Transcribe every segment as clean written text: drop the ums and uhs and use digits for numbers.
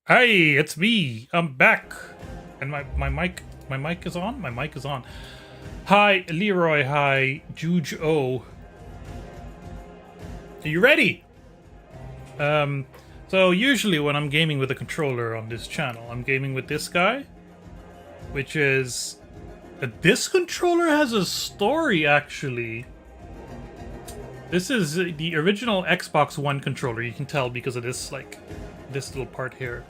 Hey, it's me. I'm back. And my mic is on? My mic is on. Hi, Leroy. Hi, Juge O. Are you ready? So usually when I'm gaming with a controller on this channel, I'm gaming with this guy, which is... This controller has a story, actually. This is the original Xbox One controller. You can tell because of this, like, this little part here.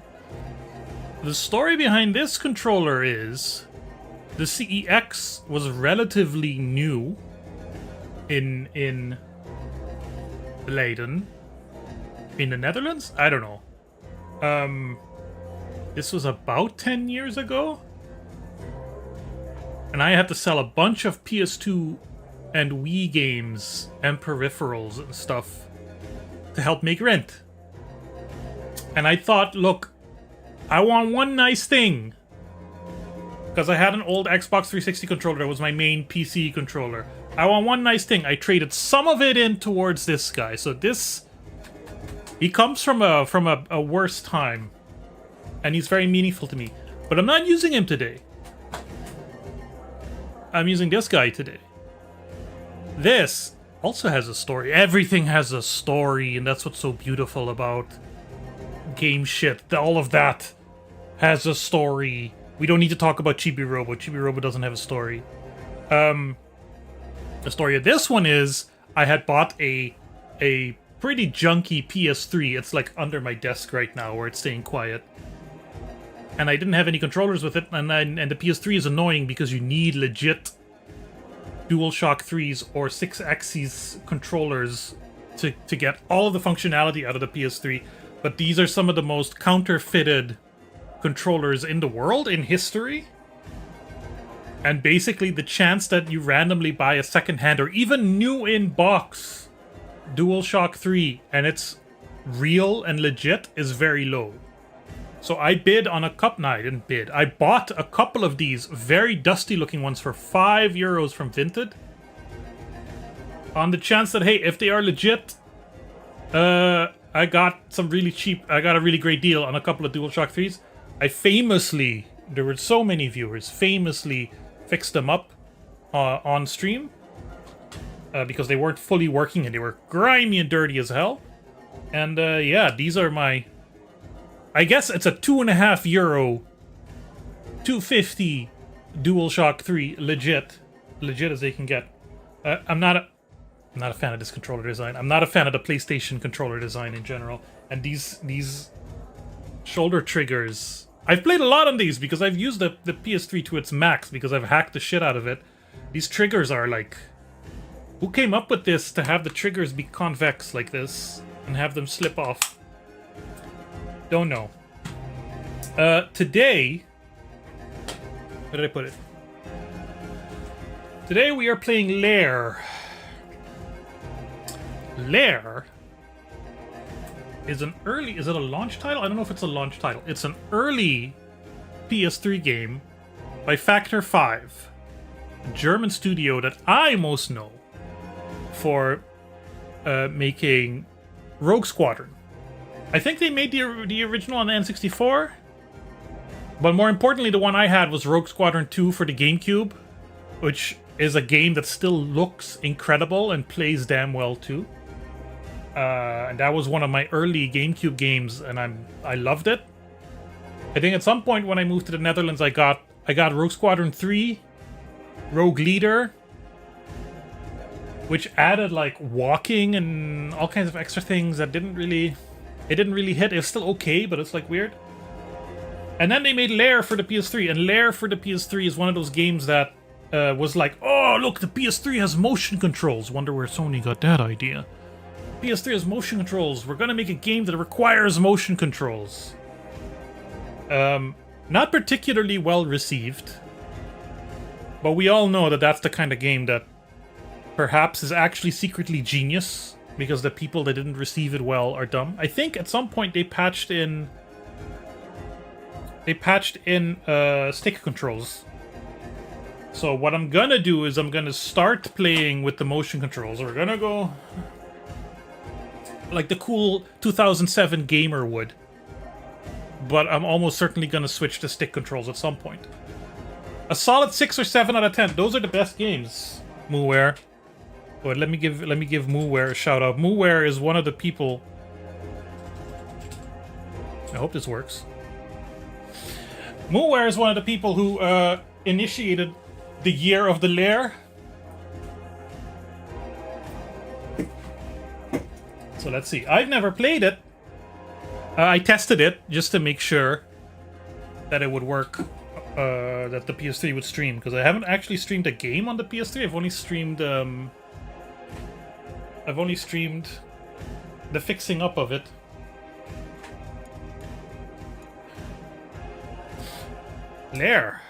The story behind this controller is the CEX was relatively new in Leiden, in the Netherlands. I don't know. This was about 10 years ago, and I had to sell a bunch of PS2 and Wii games and peripherals and stuff to help make rent. And I thought, look, I want one nice thing. Because I had an old Xbox 360 controller that was my main PC controller. I want one nice thing. I traded some of it in towards this guy. So this... He comes from a worse time. And he's very meaningful to me. But I'm not using him today. I'm using this guy today. This also has a story. Everything has a story, and that's what's so beautiful about game shit. All of that has a story. We don't need to talk about Chibi Robo. Chibi Robo doesn't have a story. The story of this one is I had bought a pretty junky PS3. It's like under my desk right now, where it's staying quiet. And I didn't have any controllers with it, and the PS3 is annoying because you need legit DualShock 3s or 6-axis controllers to get all of the functionality out of the PS3. But these are some of the most counterfeited controllers in the world, in history. And basically the chance that you randomly buy a secondhand or even new in box DualShock 3 and it's real and legit is very low. So I bid on a cup. No, I didn't bid. I bought a couple of these very dusty looking ones for €5 from Vinted. On the chance that, hey, if they are legit, I got some really cheap, I got a really great deal on a couple of DualShock 3s. I famously, there were so many viewers, famously fixed them up on stream. Because they weren't fully working and they were grimy and dirty as hell. And yeah, these are my... I guess it's a €2.50, $2.50 DualShock 3 legit as they can get. I'm not a fan of this controller design. I'm not a fan of the PlayStation controller design in general. And these shoulder triggers, I've played a lot on these because I've used the PS3 to its max because I've hacked the shit out of it. These triggers are like, who came up with this to have the triggers be convex like this and have them slip off? Don't know. Today... Where did I put it? Today we are playing Lair. Lair is an early... Is it a launch title? I don't know if it's a launch title. It's an early PS3 game by Factor 5. A German studio that I most know for making Rogue Squadron. I think they made the original on the N64, but more importantly, the one I had was Rogue Squadron 2 for the GameCube, which is a game that still looks incredible and plays damn well too. And that was one of my early GameCube games, and I loved it. I think at some point when I moved to the Netherlands, I got Rogue Squadron 3, Rogue Leader, which added like walking and all kinds of extra things that didn't really hit. It was still okay, but it's like weird. And then they made Lair for the PS3, and Lair for the PS3 is one of those games that was like, oh look, the PS3 has motion controls. Wonder where Sony got that idea. PS3 has motion controls. We're gonna make a game that requires motion controls. Not particularly well received, but we all know that that's the kind of game that perhaps is actually secretly genius. Because the people that didn't receive it well are dumb. I think at some point they patched in stick controls. So what I'm gonna do is I'm gonna start playing with the motion controls. We're gonna go like the cool 2007 gamer would. but I'm almost certainly gonna switch to stick controls at some point. A solid 6 or 7 out of 10. Those are the best games, Mooware. But let me give Mooware a shout out. Mooware is one of the people. I hope this works. Mooware is one of the people who initiated the year of the Lair. So let's see. I've never played it. I tested it just to make sure that it would work. That the PS3 would stream, because I haven't actually streamed a game on the PS3. I've only streamed the fixing up of it. Lair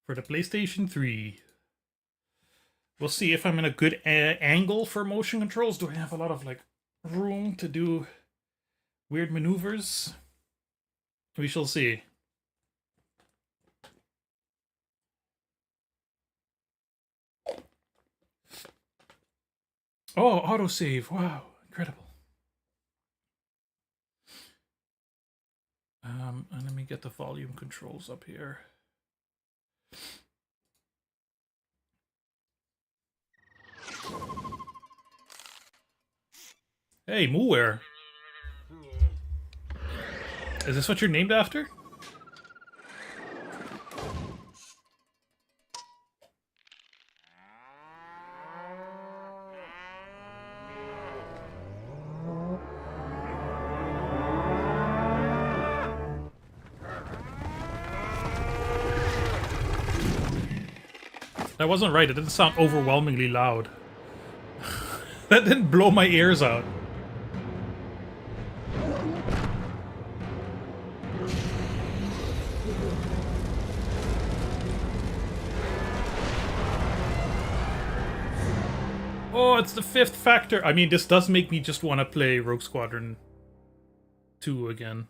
for the PlayStation 3. We'll see if I'm in a good angle for motion controls. Do I have a lot of like room to do weird maneuvers? We shall see. Oh, autosave. Wow, incredible. And let me get the volume controls up here. Hey, Mooware. Is this what you're named after? That wasn't right. It didn't sound overwhelmingly loud. That didn't blow my ears out. Oh, it's the fifth factor. I mean, this does make me just want to play Rogue Squadron 2 again.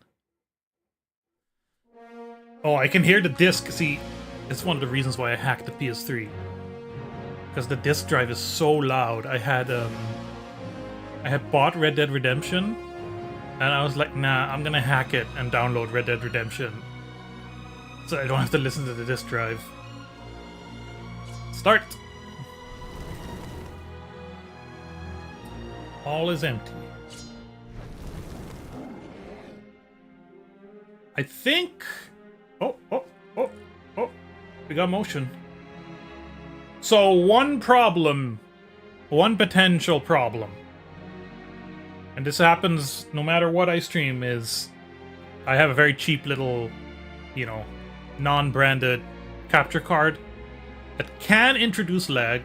Oh, I can hear the disc. See, it's one of the reasons why I hacked the PS3. Because the disc drive is so loud. I had bought Red Dead Redemption, and I was like, nah, I'm gonna hack it and download Red Dead Redemption, so I don't have to listen to the disc drive. Start. All is empty. I think. Oh! We got motion. So one potential problem, and this happens no matter what I stream, is I have a very cheap little, you know, non-branded capture card that can introduce lag,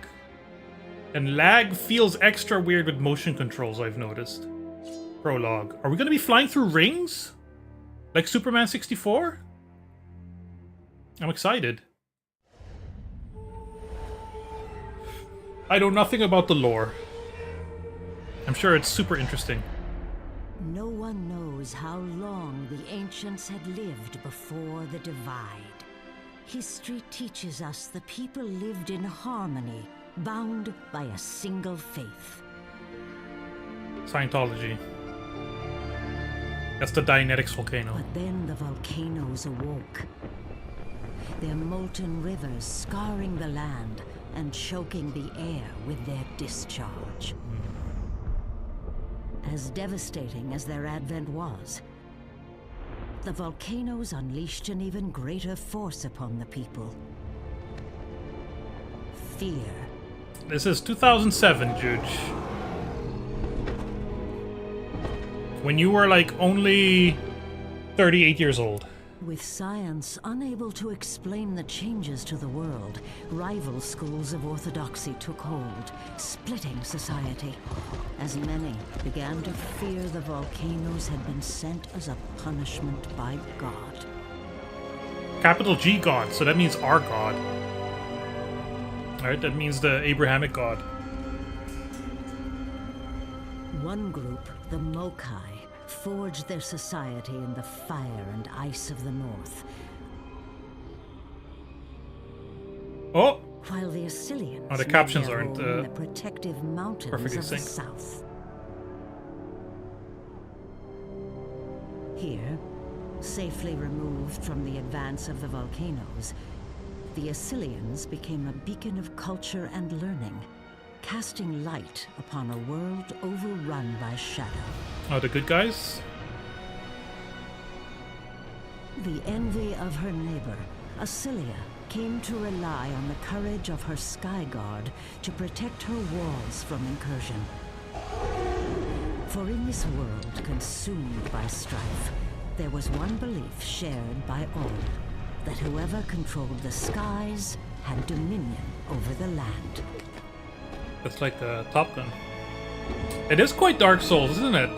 and lag feels extra weird with motion controls, I've noticed. Prologue. Are we going to be flying through rings? Like Superman 64? I'm excited. I know nothing about the lore. I'm sure it's super interesting. No one knows how long the ancients had lived before the divide. History teaches us the people lived in harmony, bound by a single faith. Scientology. That's the Dianetics volcano. But then the volcanoes awoke. Their molten rivers scarring the land and choking the air with their discharge. As devastating as their advent was, the volcanoes unleashed an even greater force upon the people. Fear. This is 2007, Juge. When you were like only 38 years old. With science unable to explain the changes to the world, rival schools of orthodoxy took hold, splitting society, as many began to fear the volcanoes had been sent as a punishment by God. Capital G God, so that means our God. Alright, that means the Abrahamic God. One group, the Mokai, forged their society in the fire and ice of the north. Oh! While the Assyrians Oh, the captions made their aren't home in the protective mountains perfectly of the synced. south. Here, safely removed from the advance of the volcanoes, the Assylians became a beacon of culture and learning, casting light upon a world overrun by shadow. Oh, the good guys? The envy of her neighbor, Assylia, came to rely on the courage of her sky guard to protect her walls from incursion. For in this world consumed by strife, there was one belief shared by all, that whoever controlled the skies had dominion over the land. That's like the Top Gun. It is quite Dark Souls, isn't it?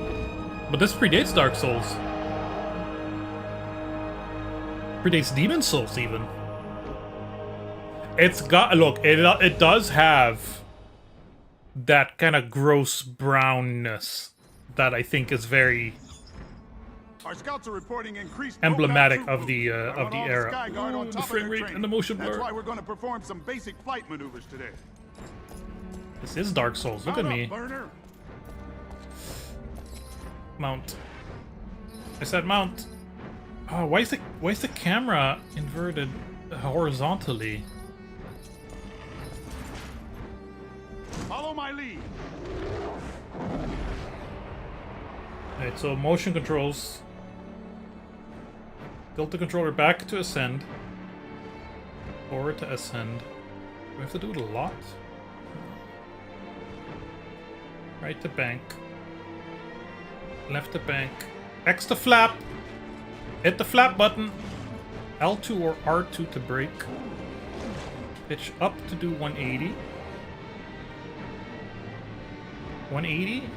But this predates Dark Souls. Predates Demon Souls, even. It's got... Look, it does have that kind of gross brownness that I think is very... Our scouts are reporting increased emblematic of the era. Oh, the frame rate and the motion blur. That's why we're going to perform some basic flight maneuvers today. This is Dark Souls. Look at me. Burner. Mount. I said mount. Oh, why is the camera inverted horizontally? Follow my lead. Alright, so motion controls. Tilt the controller back to ascend. Forward to ascend. Do we have to do it a lot? Right to bank. Left to bank. X to flap! Hit the flap button! L2 or R2 to brake. Pitch up to do 180. 180?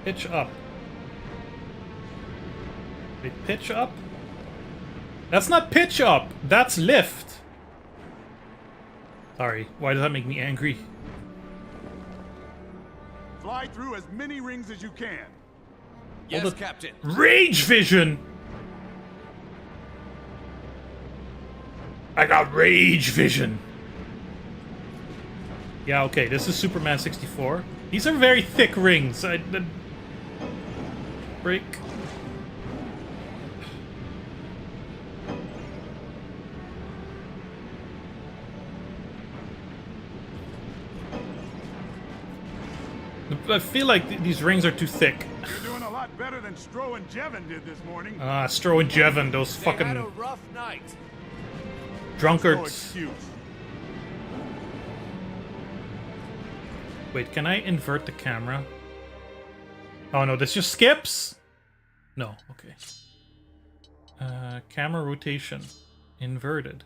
Pitch up. Wait, pitch up? That's not pitch up! That's lift! Sorry, why does that make me angry? Fly through as many rings as you can. Yes, Captain. Rage vision! I got rage vision! Yeah, okay, this is Superman 64. These are very thick rings. Break. I feel like these rings are too thick. You're doing a lot better than Stro and Jevin did this morning. Stro and Jevin, those They fucking had a rough night. No drunkards. excuse. Wait, can I invert the camera? Oh no, this just skips? No, okay. Camera rotation. Inverted.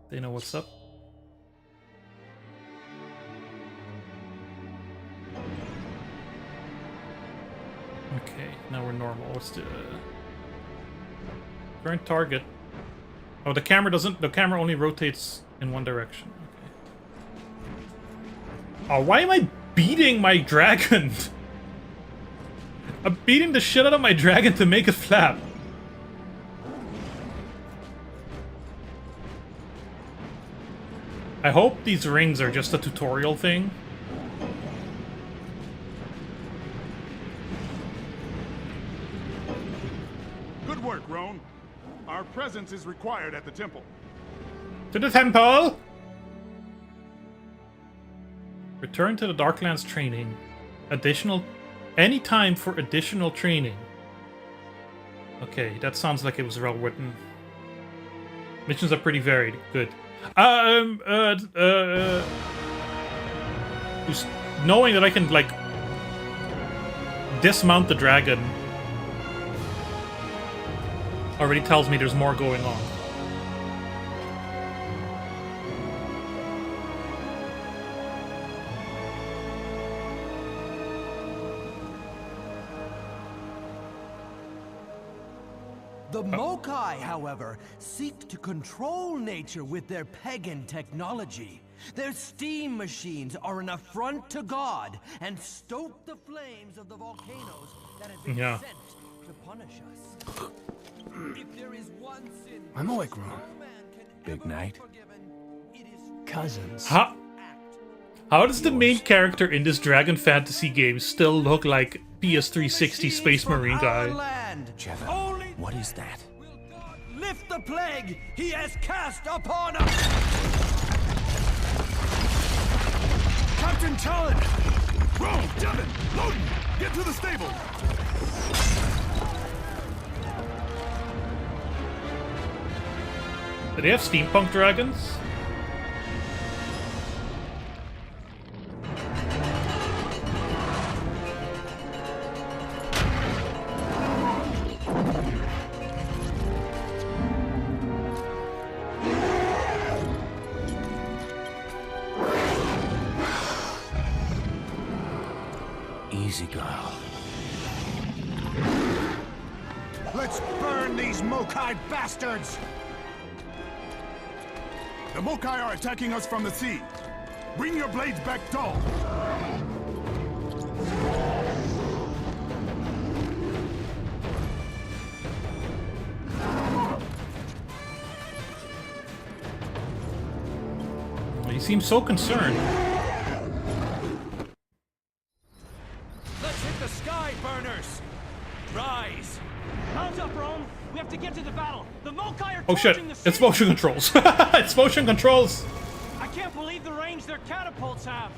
They know what's up. Okay, now we're normal. What's the current target? Oh, the camera doesn't. The camera only rotates in one direction. Okay. Oh, why am I beating my dragon? I'm beating the shit out of my dragon to make it flap. I hope these rings are just a tutorial thing. Good work, Roan. Our presence is required at the temple. To the temple! Return to the Darklands training. Any time for additional training. Okay, that sounds like it was well written. Missions are pretty varied. Good. Just knowing that I can, like, dismount the dragon already tells me there's more going on. The Mokai, however, seek to control nature with their pagan technology. Their steam machines are an affront to God and stoke the flames of the volcanoes that have been sent to punish us. If there is one sin I'm awake, no Ron. man can Big ever be night. forgiven, it is Cousins. Ha! act. How does the main character in this Dragon Fantasy game still look like PS360 Space Marine guy? Only What is that? will God lift the plague he has cast upon us. Captain Talon! Rome, Devin, Loden, get to the stable! Do they have steampunk dragons? Easy, girl. Let's burn these Mokai bastards! The Mokai are attacking us from the sea. Bring your blades back dull. He seems so concerned. Let's hit the sky, burners! Rise! Mount up, Rome! We have to get to the battle! The Mokai are Oh shit, torching the city! it's motion controls. It's motion controls. I can't believe the range their catapults have!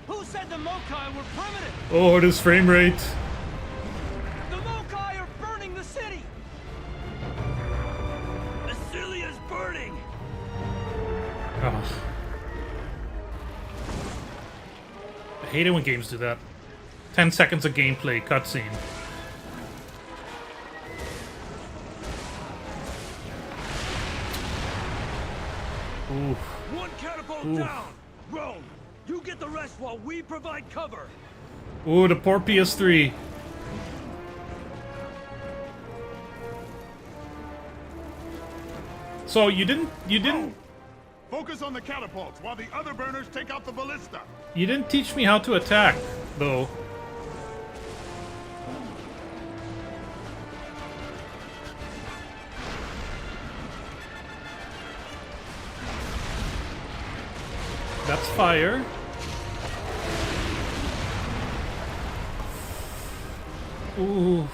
Who said the Mokai were primitive? Oh, this frame rate. The Mokai are burning the city! Asilia's burning! Oh. I hate it when games do that. 10 seconds of gameplay cutscene. Ooh. One catapult down! Rome, you get the rest while we provide cover! Ooh, the poor PS3. So you didn't Focus on the catapults while the other burners take out the ballista. you didn't teach me how to attack, though. That's fire. Ooh.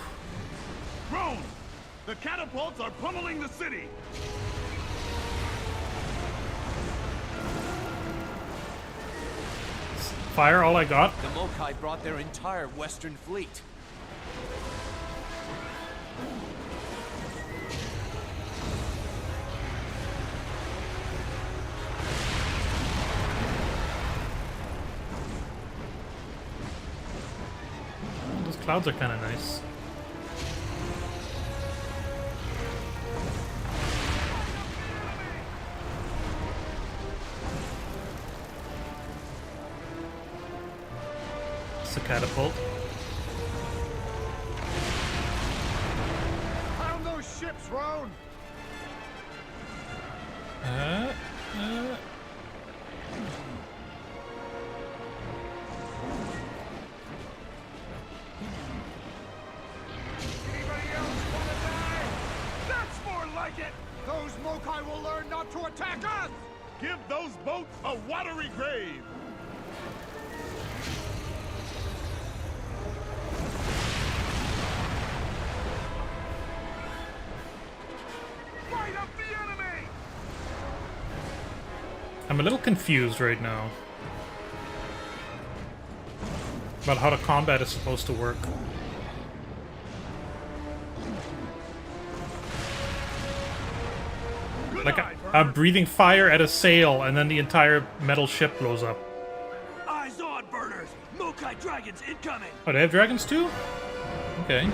Rome, the catapults are pummeling the city. Fire, all I got. The Mokai brought their entire western fleet. Those clouds are kind of nice. It's a catapult. Pound those ships, Roan. Uh. Anybody else want to die? That's more like it. Those Mokai will learn not to attack us. Give those boats a watery grave. Fight up the enemy! I'm a little confused right now about how the combat is supposed to work. Like I'm breathing fire at a sail, and then the entire metal ship blows up. Eyes on, burners! Mokai dragons incoming! Oh, they have dragons too? Okay.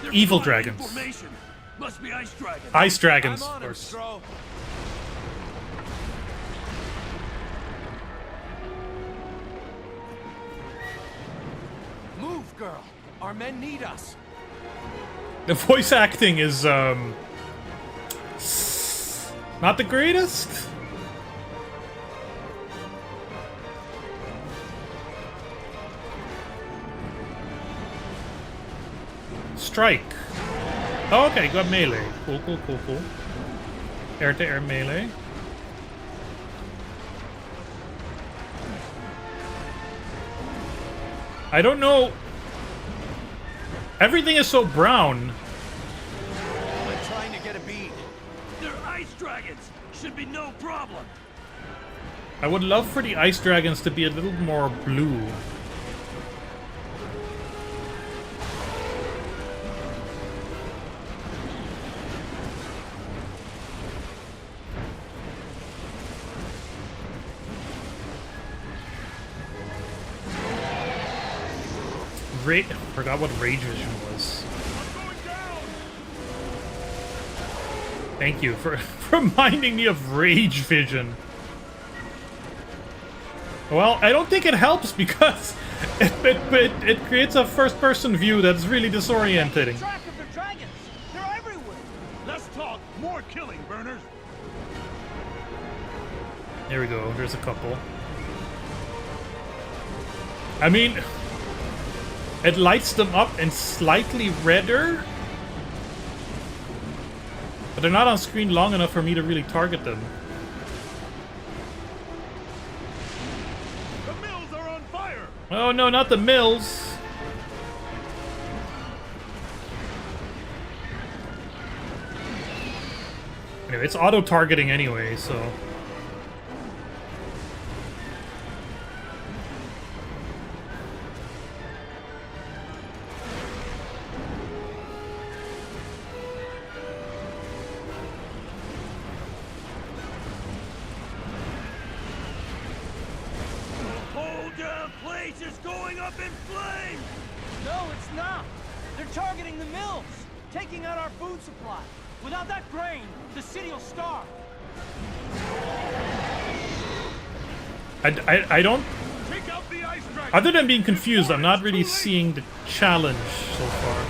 They're Evil flying in dragons. formation. Must be ice dragons. Ice dragons, I'm of on him, course. Stro. Move, girl. Our men need us. The voice acting is not the greatest. Strike. Oh, okay, got melee. Cool, cool, cool, cool. Air to air melee. I don't know. Everything is so brown. I'm trying to get a bead. They're ice dragons. Should be no problem. I would love for the ice dragons to be a little more blue. Forgot what rage vision was. Thank you for reminding me of rage vision. Well, I don't think it helps because it creates a first-person view that's really disorientating. Track of the dragons. They're everywhere. Let's talk more killing, burners. There we go. There's a couple. I mean, it lights them up in slightly redder, but they're not on screen long enough for me to really target them. The mills are on fire. Oh no, not the mills! Anyway, it's auto-targeting anyway, so... Whole damn place is going up in flames! No, it's not. They're targeting the mills, taking out our food supply. Without that grain, the city will starve. I don't... Take out the ice dragon. Other than being confused, I'm not really seeing the challenge so far.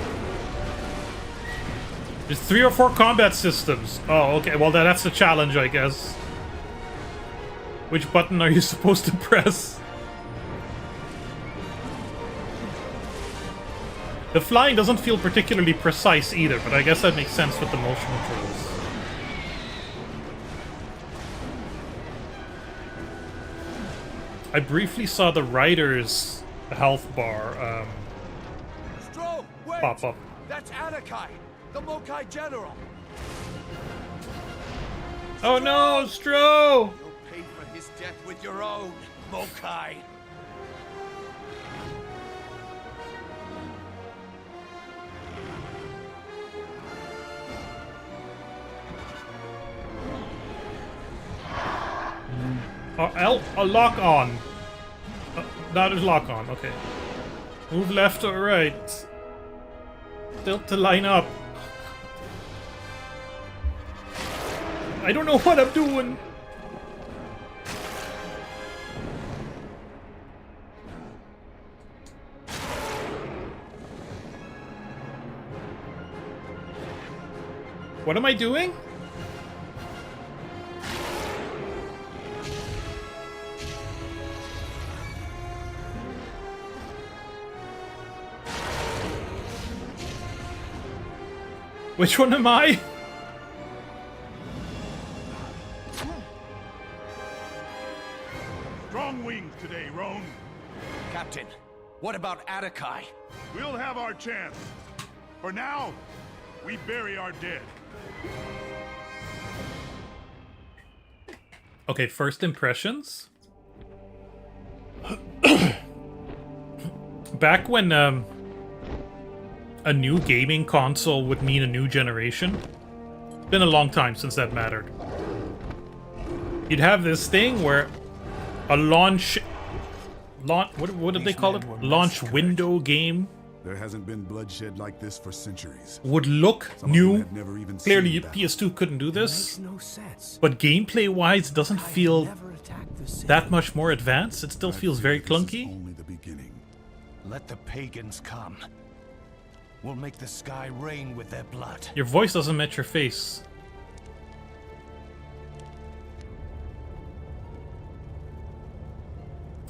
There's 3 or 4 combat systems. Oh, okay. Well, that's the challenge, I guess. Which button are you supposed to press? The flying doesn't feel particularly precise either, but I guess that makes sense with the motion controls. I briefly saw the rider's health bar Stro, wait! pop up. That's Anakai, the Mokai general. Oh no, Stro! You'll pay for his death with your own, Mokai. Lock on. That is lock on, okay. Move left or right. Tilt to line up. I don't know what I'm doing. What am I doing? Which one am I? Strong wings today, Roan. Captain, what about Anakai? We'll have our chance. For now, we bury our dead. Okay, first impressions. Back when a new gaming console would mean a new generation. It's been a long time since that mattered. You'd have this thing where a launch what did they call it? Launch window game There hasn't been bloodshed like this for centuries. would look Some of them new. have never even Clearly, seen battle. PS2 couldn't do this. Makes no sense. But gameplay-wise, it doesn't feel Never attacked the city. that much more advanced. It still I feels fear very this is clunky. only the beginning. Let the pagans come. We'll make the sky rain with their blood. Your voice doesn't match your face.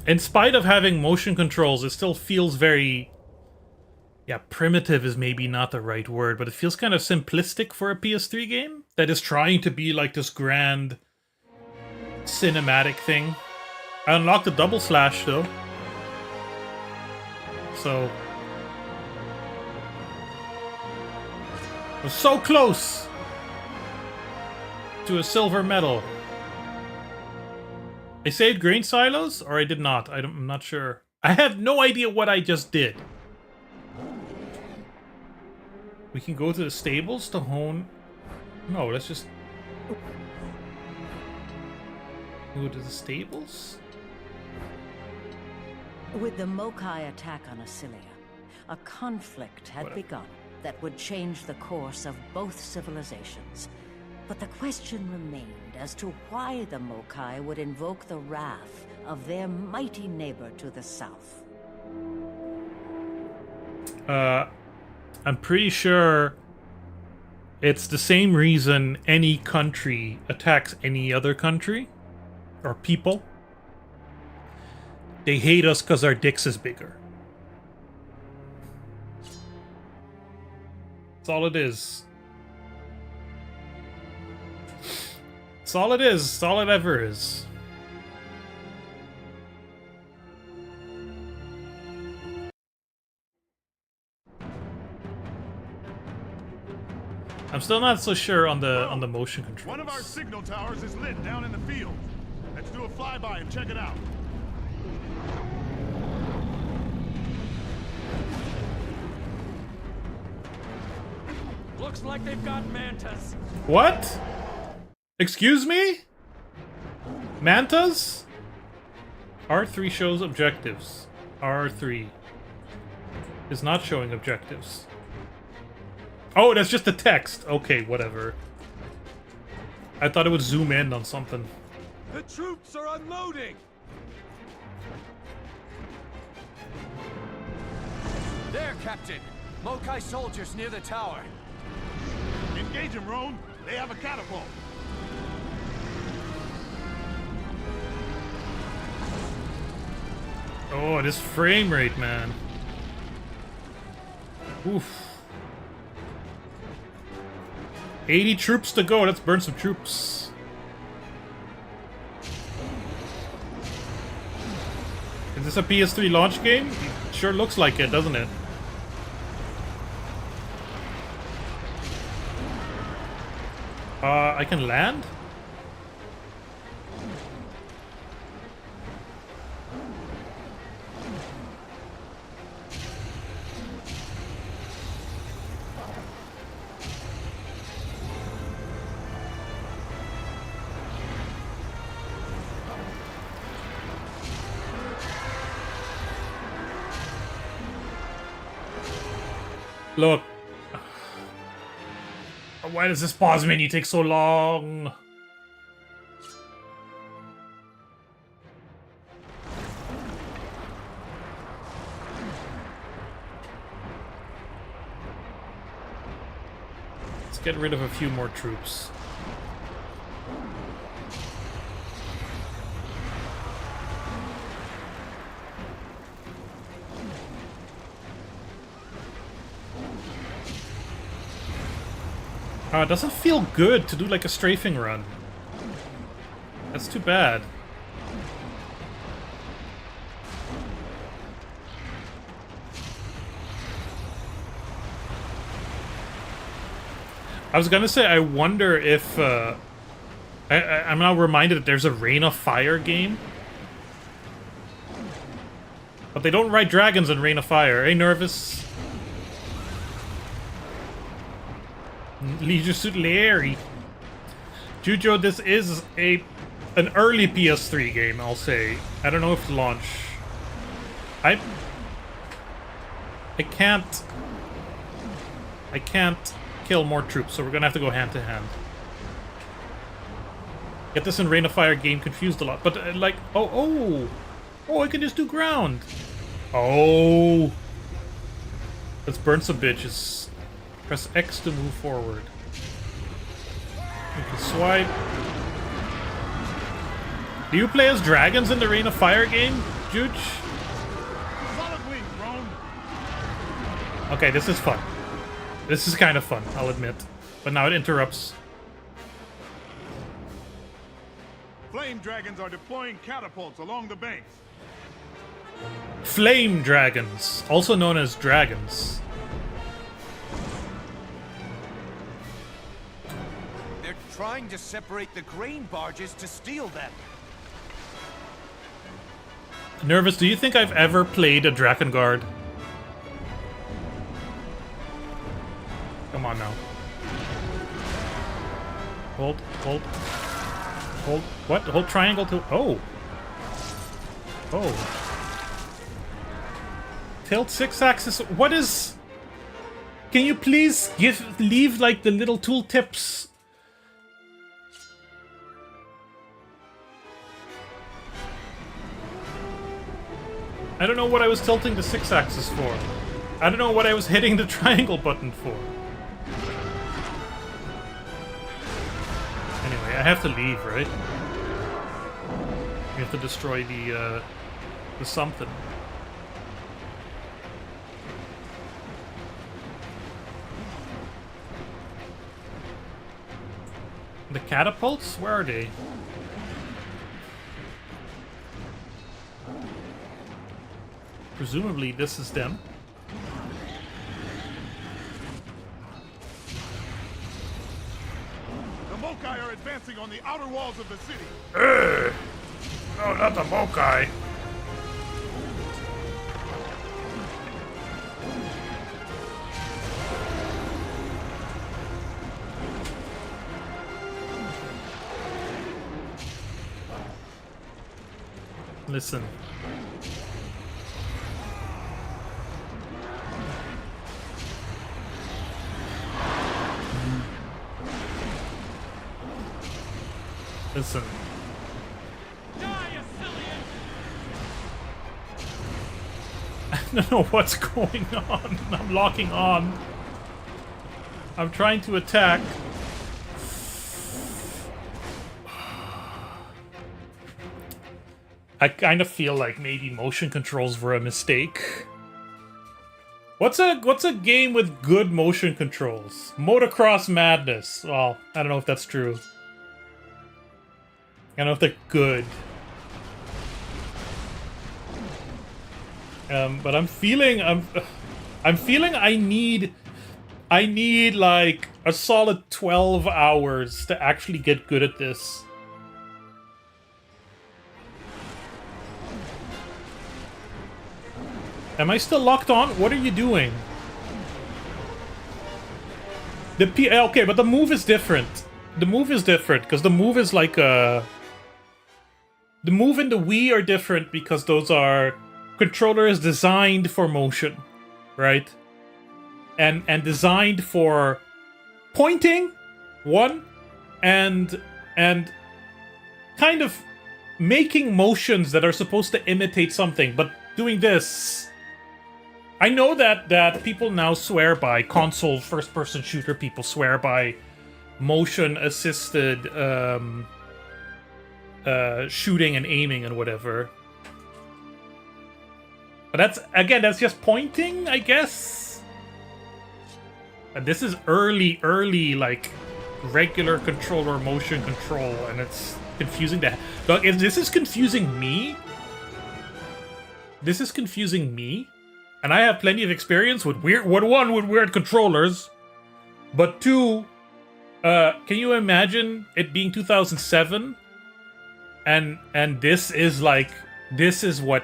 In spite of having motion controls, it still feels very... Yeah, primitive is maybe not the right word, but it feels kind of simplistic for a PS3 game that is trying to be like this grand cinematic thing. I unlocked the double slash, though. so... I was so close to a silver medal. I saved grain silos, or I did not. I'm not sure. I have no idea what I just did. We can go to the stables to hone... No, let's just... Go to the stables? With the Mokai attack on Acilia, a conflict had begun that would change the course of both civilizations. But the question remained as to why the Mokai would invoke the wrath of their mighty neighbor to the south. I'm pretty sure it's the same reason any country attacks any other country or people. They hate us because our dicks is bigger. That's all it is. That's all it is. That's all it ever is. I'm still not so sure on the motion controls. One of our signal towers is lit down in the field. Let's do a flyby and check it out. Looks like they've got mantas. What? Excuse me? Mantas? R3 shows objectives. R3 is not showing objectives. Oh, that's just the text. Okay, whatever. I thought it would zoom in on something. The troops are unloading! There, Captain! Mokai soldiers near the tower. Engage them, Roan. They have a catapult. Oh, this frame rate, man. Oof. 80 troops to go. Let's burn some troops. Is this a PS3 launch game? It sure looks like it, doesn't it? I can land? Look. Why does this pause menu take so long? Let's get rid of a few more troops. It doesn't feel good to do like a strafing run. That's too bad. I was gonna say, I wonder if I'm now reminded that there's a Reign of Fire game. But they don't ride dragons in Reign of Fire. Hey, Nervous. Leisure Suit Larry. Jujo, this is an early PS3 game, I'll say. I don't know if it's launch. I can't kill more troops, so we're gonna have to go hand to hand. Get this in Reign of Fire game confused a lot, but like, oh, I can just do ground. Oh, let's burn some bitches. Press X to move forward. You can swipe. Do you play as dragons in the Reign of Fire game, Juge? Solid wings, Roan. Okay, this is fun. This is kind of fun, I'll admit. But now it interrupts. Flame dragons are deploying catapults along the banks. Flame dragons, also known as dragons. They're trying to separate the grain barges to steal them. Nervous, do you think I've ever played a Drakengard? Come on now. Hold. What? Hold triangle to... Oh. Oh. Tilt 6-axis. What is... Can you please leave, like, the little tool tips? I don't know what I was tilting the 6-axis for. I don't know what I was hitting the triangle button for. Anyway, I have to leave, right? We have to destroy the something. The catapults? Where are they? Presumably this is them. The Mokai are advancing on the outer walls of the city. No, not the Mokai. Listen. Listen. I don't know what's going on. I'm locking on. I'm trying to attack. I kind of feel like maybe motion controls were a mistake. What's a game with good motion controls? Motocross Madness. Well, I don't know if that's true. I don't know if they're good. But I'm feeling I need like a solid 12 hours to actually get good at this. Am I still locked on? What are you doing? Okay, but the move is different. The move is different because the move is like a... The move and the Wii are different because those are controllers designed for motion, right? And designed for pointing, one, and kind of making motions that are supposed to imitate something, but doing this. I know that people now swear by console first-person shooter. People swear by motion-assisted shooting and aiming and whatever. But that's just pointing, I guess. And this is early, like regular controller motion control, and it's confusing to. Look, if this is confusing me. This is confusing me. And I have plenty of experience with weird controllers, but two, can you imagine it being 2007, and this is what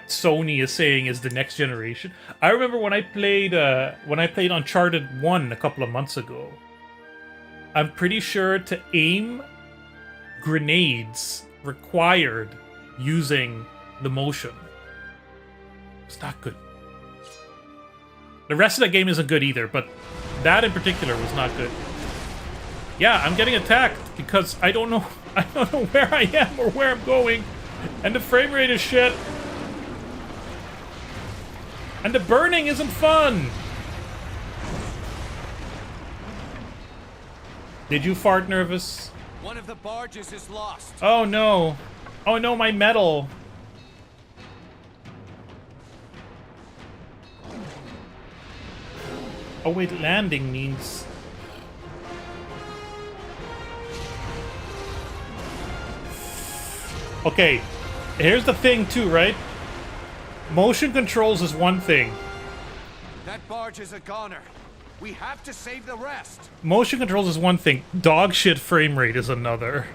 Sony is saying is the next generation? I remember when I played Uncharted 1 a couple of months ago. I'm pretty sure to aim grenades required using the motion. It's not good. The rest of that game isn't good either, but that in particular was not good. Yeah, I'm getting attacked because I don't know where I am or where I'm going, and the frame rate is shit. And the burning isn't fun. Did you fart, Nervous? One of the barges is lost. Oh no. Oh no, my medal. Oh wait, landing means... Okay, here's the thing too, right? Motion controls is one thing. That barge is a goner. We have to save the rest. Motion controls is one thing. Dog shit frame rate is another.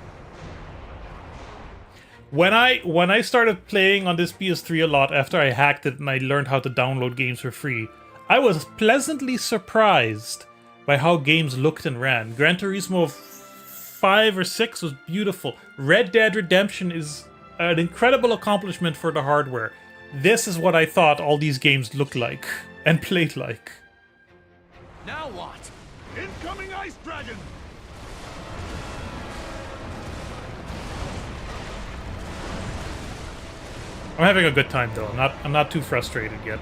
When I started playing on this PS3 a lot after I hacked it and I learned how to download games for free, I was pleasantly surprised by how games looked and ran. Gran Turismo 5 or 6 was beautiful. Red Dead Redemption is an incredible accomplishment for the hardware. This is what I thought all these games looked like and played like. Now what? Incoming ice dragon! I'm having a good time though. I'm not too frustrated yet.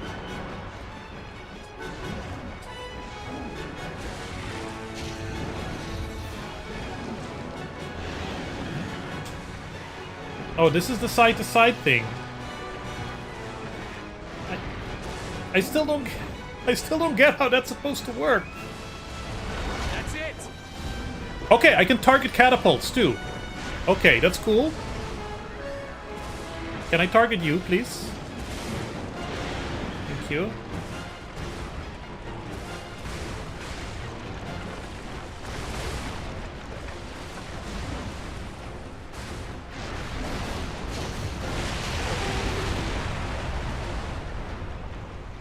Oh, this is the side-to-side thing. I still don't get how that's supposed to work. That's it. Okay, I can target catapults too. Okay, that's cool. Can I target you, please? Thank you.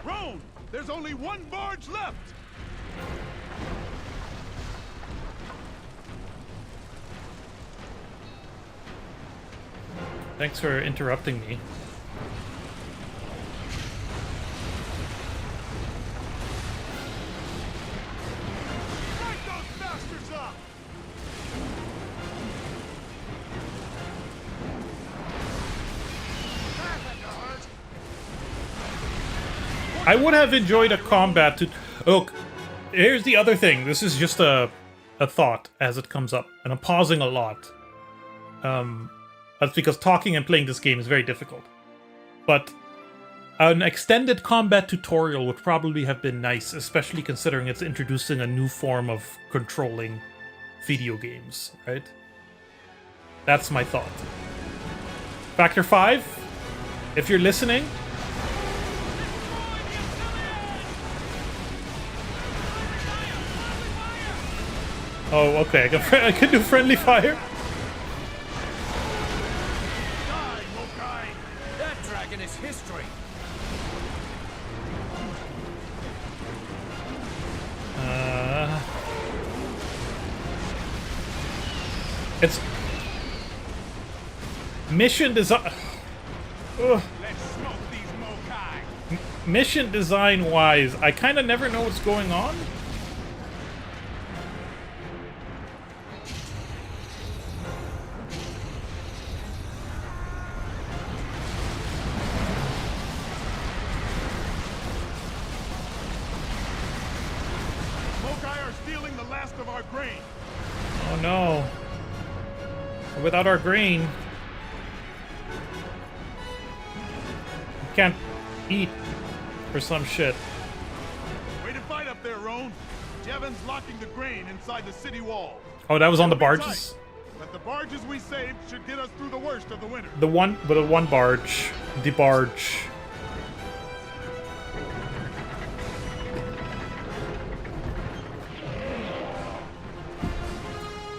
Roan, there's only one barge left! Thanks for interrupting me. Light those bastards up! I would have enjoyed a combat to... Look, here's the other thing. This is just a thought as it comes up. And I'm pausing a lot. That's because talking and playing this game is very difficult. But an extended combat tutorial would probably have been nice, especially considering it's introducing a new form of controlling video games, right? That's my thought. Factor 5, if you're listening... Oh, okay, I can do friendly fire? Die, Mokai! That dragon is history. It's... Mission design... Let's smoke these Mokai! Mission design-wise, I kind of never know what's going on. Mokai are stealing the last of our grain! Oh no. Without our grain, we can't eat for some shit. Way to fight up there, Roan! Jevon's locking the grain inside the city wall. Oh, that was on the It'll be barges? tight, but the barges we saved should get us through the worst of the winter. The one barge. The barge.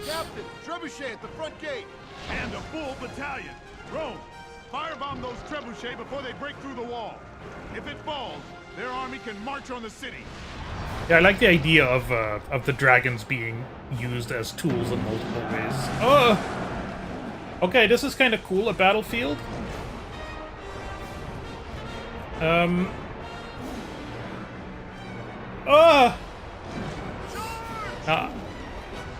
Captain, trebuchet at the front gate! And a full battalion! Roan, firebomb those trebuchet before they break through the wall. If it falls, their army can march on the city. Yeah, I like the idea of the dragons being used as tools in multiple ways. Oh! Okay, this is kind of cool, a battlefield.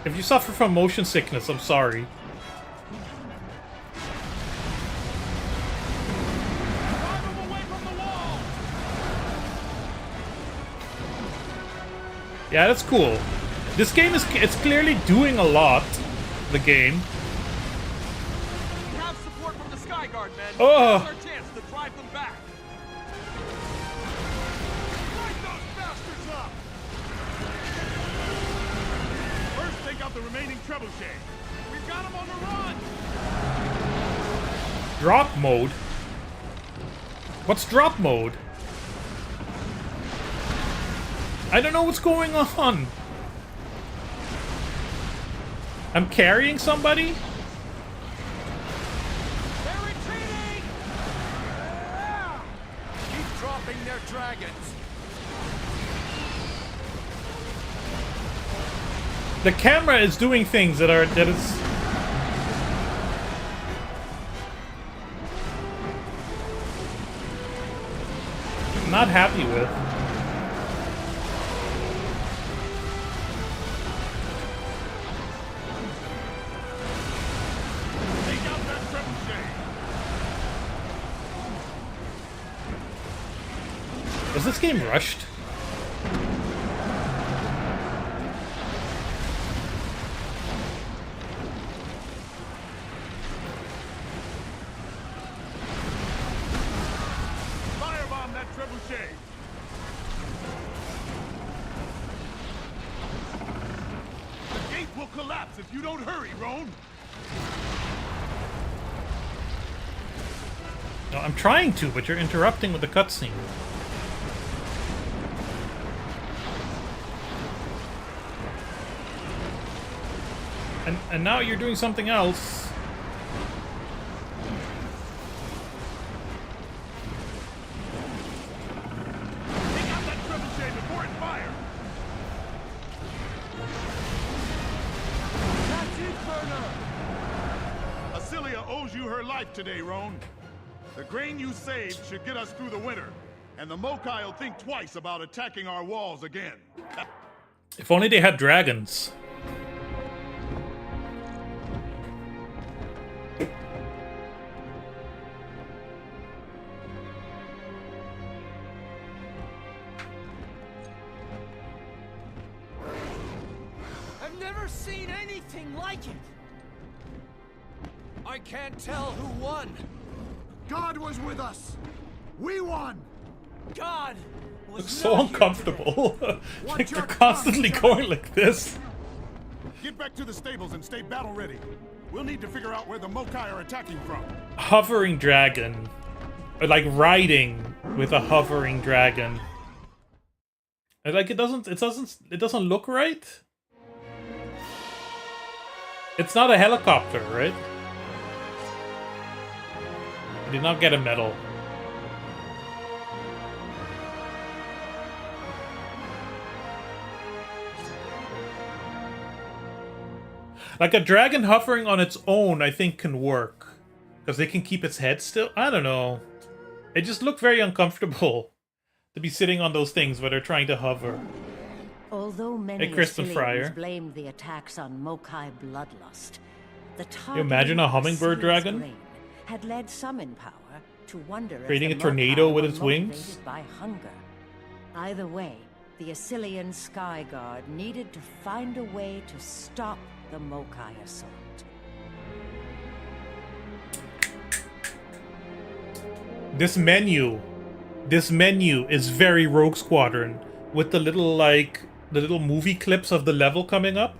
If you suffer from motion sickness, I'm sorry. Drive them away from the wall! Yeah, that's cool. This game it's clearly doing a lot, the game. We have support from the Sky Guard, men. Oh. Now's our chance to drive them back. Light those bastards up! First, take out the remaining trebuchet. We've got them on the run! Drop mode. What's drop mode? I don't know what's going on. I'm carrying somebody? They're retreating! Keep dropping their dragons. The camera is doing things that is not happy with. Take out that trebuchet. Was this game rushed? Firebomb that trebuchet. The gate will collapse if you don't hurry, Roan. No, I'm trying to, but you're interrupting with the cutscene. And now you're doing something else. Take out that trebuchet before it fires. That's it, Burner! Acilia owes you her life today, Roan. The grain you saved should get us through the winter, and the Mokai will think twice about attacking our walls again. If only they had dragons. I've never seen anything like it! I can't tell who won. God was with us. We won. God was It's so not here uncomfortable. Watch Like your they're constantly tongue, going like this. Get back to the stables and stay battle ready. We'll need to figure out where the Mokai are attacking from. Hovering dragon. Or like riding with a hovering dragon. And like it doesn't look right. It's not a helicopter, right? I did not get a medal. Like a dragon hovering on its own, I think can work. Because they can keep its head still? I don't know. It just looked very uncomfortable to be sitting on those things where they're trying to hover. Although many Crispin Fryer. Assyrians blamed the attacks on Mokai bloodlust, the You imagine a targeting of hummingbird Assyria's dragon? grain had led some in power to wonder Creating if a the tornado Mokai with were its wings? motivated by hunger. Either way, the Assyrian Sky Guard needed to find a way to stop the Mokai assault. This menu is very Rogue Squadron, with the little movie clips of the level coming up.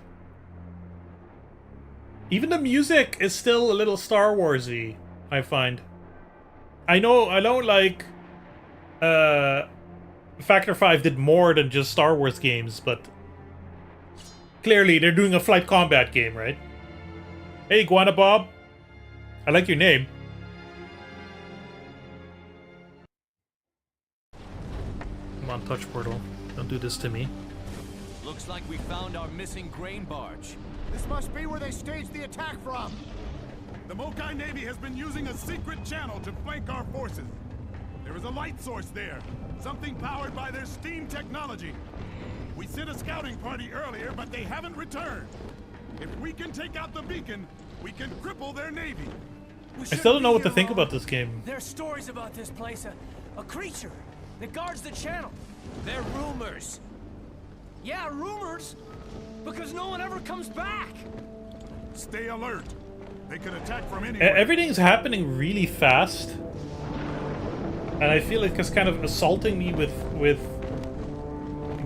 Even the music is still a little Star Warsy, I find. I know like Factor 5 did more than just Star Wars games, but clearly they're doing a flight combat game, right? Hey, Guana Bob. I like your name. Come on, touch portal. Don't do this to me. Looks like we found our missing grain barge. This must be where they staged the attack from. The Mokai Navy has been using a secret channel to flank our forces. There is a light source there, something powered by their steam technology. We sent a scouting party earlier, but they haven't returned. If we can take out the beacon, we can cripple their navy. We I shouldn't still don't know be what to here think long. about this game. There's stories about this place, a creature that guards the channel. They're rumors. Yeah, rumors, because no one ever comes back. Stay alert. They could attack from anywhere. Everything's happening really fast. And I feel like it's kind of assaulting me with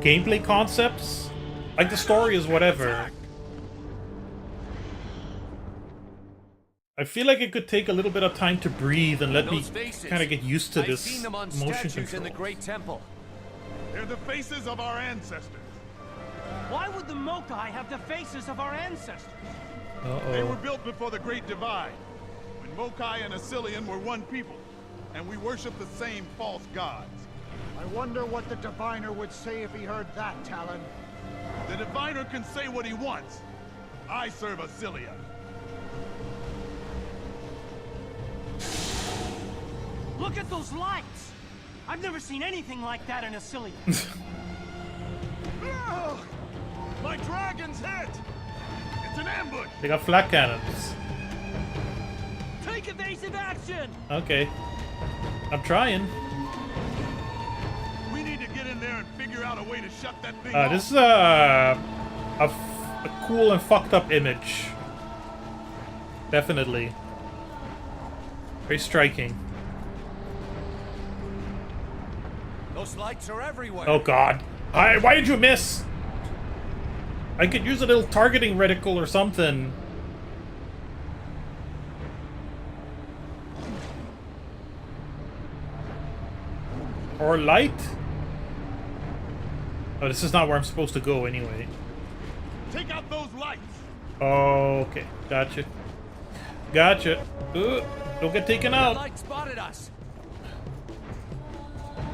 gameplay concepts. Like the story is whatever. I feel like it could take a little bit of time to breathe and let me Those faces. kind of get used to I've this seen them on motion statues in the control. Great Temple. They're the faces of our ancestors. Why would the Mokai have the faces of our ancestors? They were Uh-oh. built before the Great Divide, when Mokai and Assylian were one people, and we worship the same false gods. I wonder what the Diviner would say if he heard that, Talon. The Diviner can say what he wants. I serve Assylia. Look at those lights! I've never seen anything like that in Assylia. Ugh! My dragon's hit! It's an ambush! They got flak cannons. Take evasive action! Okay. I'm trying. We need to get in there and figure out a way to shut that thing This is a cool and fucked up image. Definitely. Very striking. Those lights are everywhere. Oh god. Why did you miss? I could use a little targeting reticle or something. Or light? Oh, this is not where I'm supposed to go anyway. Take out those lights! Okay, gotcha. Gotcha. Don't get taken The out. light spotted us.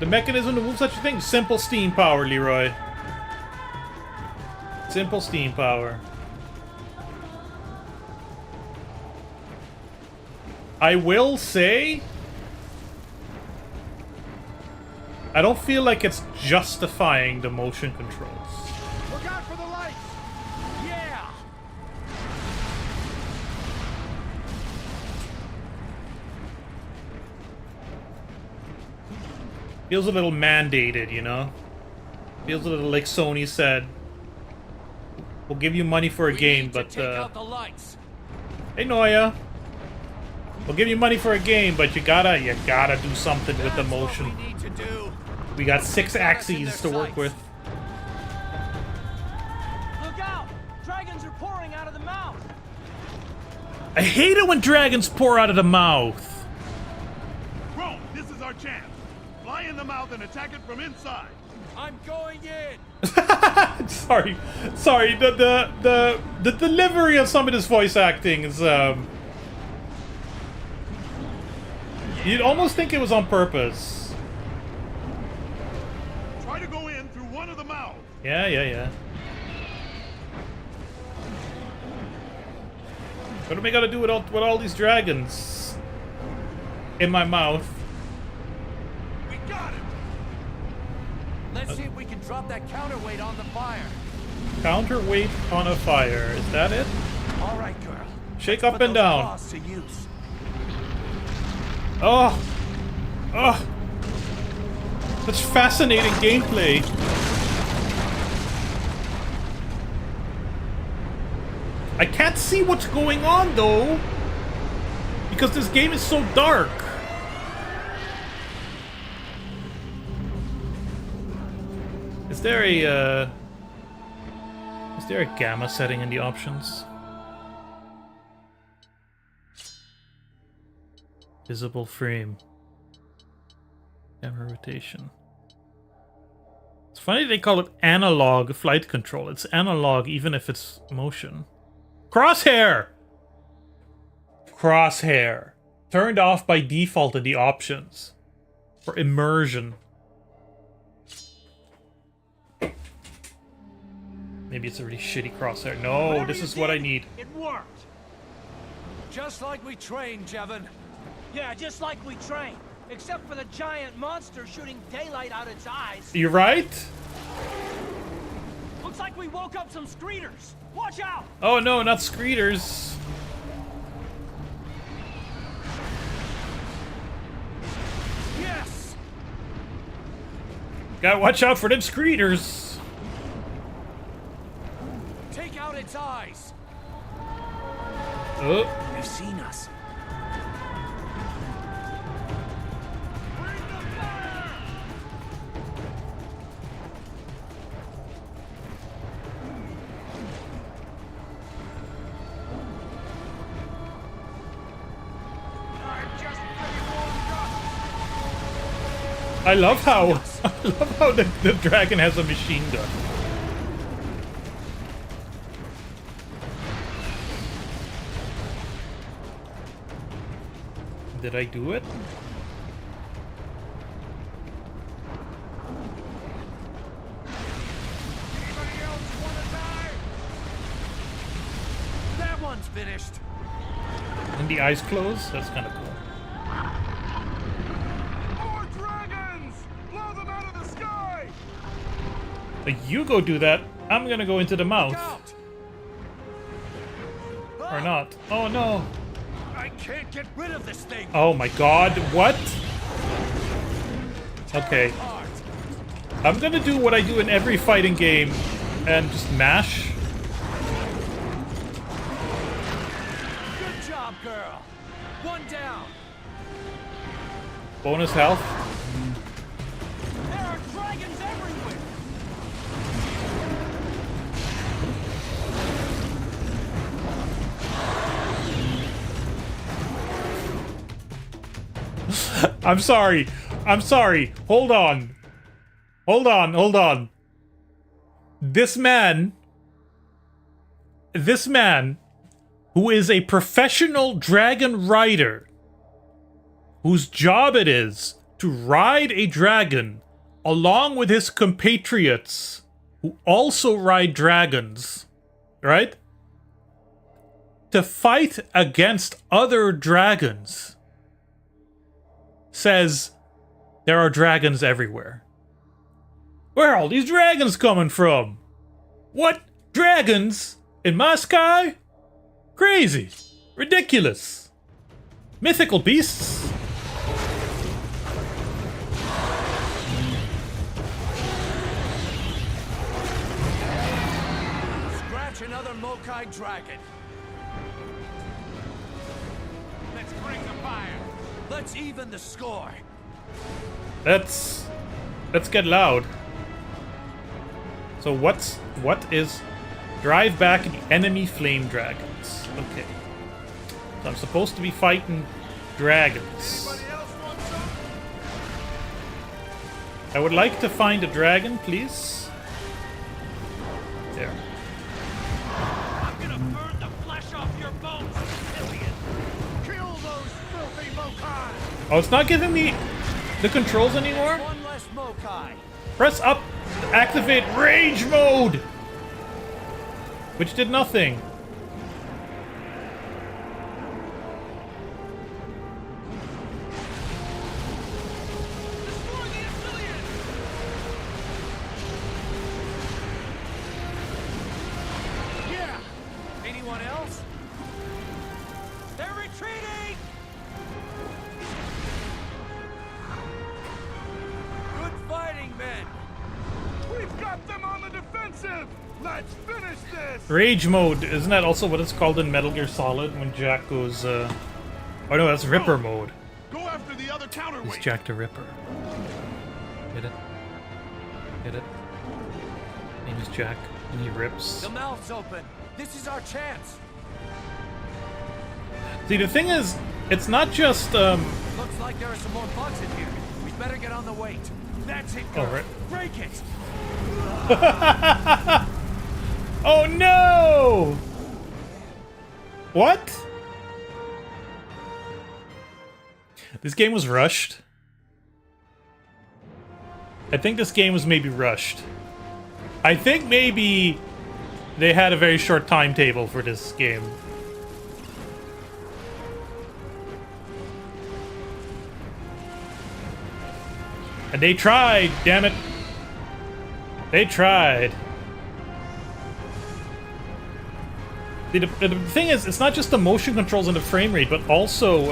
The mechanism to move such a thing? Simple steam power, Leroy. Simple steam power. I will say, I don't feel like it's justifying the motion controls. Look out for the lights! Yeah. Feels a little mandated, you know? Feels a little like Sony said, we'll give you money for a game, need to but take out the lights. hey Noya, we'll give you money for a game, but you gotta do something with the That's what motion. we need to do. We got 6 Got us in axes their to work sights. with. Look out! Dragons are pouring out of the mouth! I hate it when dragons pour out of the mouth. Rome, this is our chance. Fly in the mouth and attack it from inside. I'm going in. sorry. The delivery of some of this voice acting is you'd almost think it was on purpose. Try to go in through one of the mouths. Yeah. What am I gonna do with all these dragons in my mouth? We got it! Let's see if we can drop that counterweight on the fire. Counterweight on a fire. Is that it? All right, girl. Shake Let's up put and those down. claws to use. Oh! Such fascinating gameplay. I can't see what's going on though, because this game is so dark. Is there a gamma setting in the options? Visible frame. Camera rotation. It's funny they call it analog flight control. It's analog even if it's motion. Crosshair! Crosshair. Turned off by default in the options. For immersion. Maybe it's a really shitty crosshair. No, Whatever this you is what I did, need. It worked! Just like we trained, Jevon. Yeah, just like we trained. Except for the giant monster shooting daylight out its eyes. You right? Looks like we woke up some screeders. Watch out! Oh no, not screeders. Yes! Gotta watch out for them screeders. Take out its eyes. Oh. They've seen us. I love how the dragon has a machine gun. Did I do it? Anybody else wanna die? That one's finished. And the eyes close? That's kind of cool. More dragons! Blow them out of the sky! You go do that. I'm gonna go into the mouth. Or not. Oh no. I can't get rid of this thing. Oh my god. What? Okay. I'm gonna do what I do in every fighting game and just mash. Good job, girl. One down. Bonus health. There are dragons everywhere! I'm sorry. I'm sorry. Hold on. Hold on. Hold on. This man, who is a professional dragon rider, whose job it is to ride a dragon along with his compatriots who also ride dragons, right? To fight against other dragons, says there are dragons everywhere. Where are all these dragons coming from? What? Dragons? In my sky? Crazy. Ridiculous. Mythical beasts? Scratch another Mokai dragon. Let's bring the fire! Let's even the score. Let's get loud. So what is drive back the enemy flame dragons? Okay. So I'm supposed to be fighting dragons. Anybody else want some? I would like to find a dragon, please. There. I'm gonna burn the flesh off your bones, alien! Kill those filthy Mokai! Oh, it's not giving me the controls anymore? One less Mokai. Press up to activate rage mode! Which did nothing. Destroy the affiliate! Yeah. Anyone else? They're retreating! Good fighting, men. We've got them on the defensive! Let's finish this! Rage mode, isn't that also what it's called in Metal Gear Solid when Jack goes, Oh no, that's Ripper mode. Go after the other It's counterweight! Jack the Ripper. Hit it. Hit it. Name is Jack, and he rips. The mouth's open. This is our chance. See, the thing is, it's not just, Looks like there are some more bugs in here. We better get on the weight. That's it, girl. Oh, right. Break it. Oh no! What? This game was rushed. I think this game was maybe rushed. I think maybe they had a very short timetable for this game. And they tried, damn it. They tried. The thing is, it's not just the motion controls and the frame rate, but also,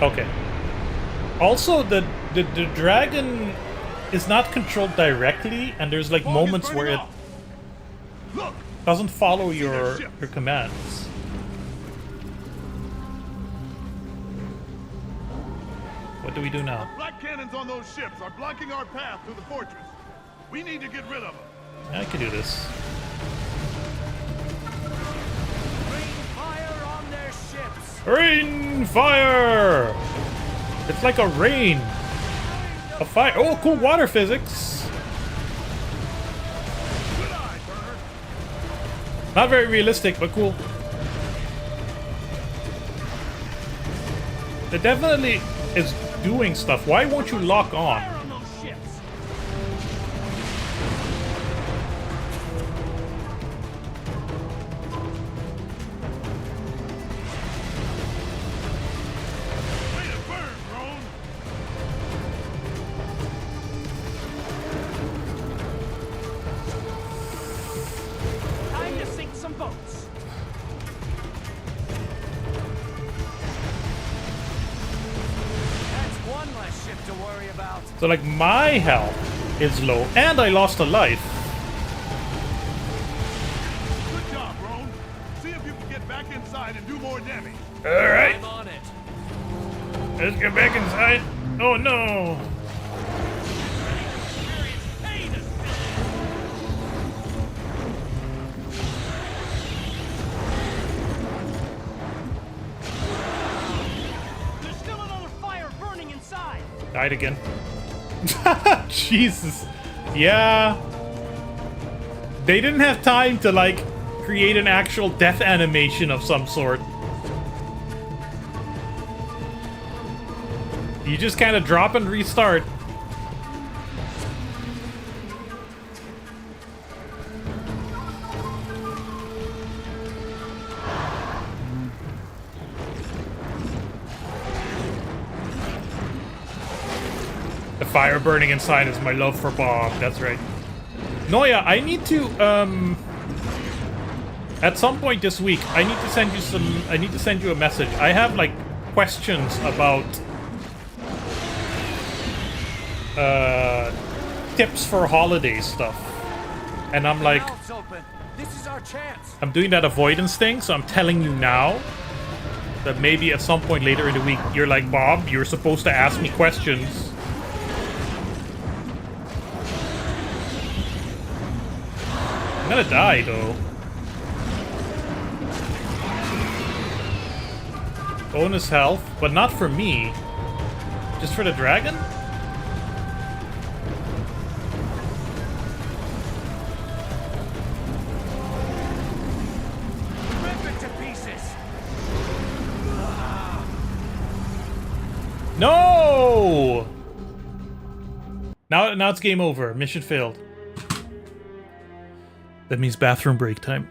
okay. Also, the dragon is not controlled directly, and there's like moments where it Look! doesn't follow your commands. What do we do now? Black cannons on those ships are blocking our path through the fortress. We need to get rid of them. I can do this. Rain fire on their ships. Rain fire! It's like a rain. A fire. Oh, cool water physics. Good eye, Turner. Not very realistic, but cool. It definitely is doing stuff. Why won't you lock on? Fire on those ships. Way to burn, drone. Time to sink some boats. That's one less ship to worry about. So like my health is low and I lost a life. Good job, drone. See if you can get back inside and do more damage. Alright, I'm on it. let's get back inside. Oh no. There's still another fire burning inside. Died again. Jesus. Yeah. They didn't have time to like create an actual death animation of some sort. You just kind of drop and restart. The fire burning inside is my love for Bob. That's right. Noya, I need to at some point this week, I need to send you a message. I have like questions about tips for holiday stuff. And I'm like, Mouth's open. This is our chance. I'm doing that avoidance thing, so I'm telling you now that maybe at some point later in the week, you're like, Bob, you're supposed to ask me questions. I'm gonna die, though. Bonus health, but not for me. Just for the dragon? Rip it to pieces. No! Now it's game over. Mission failed. That means bathroom break time.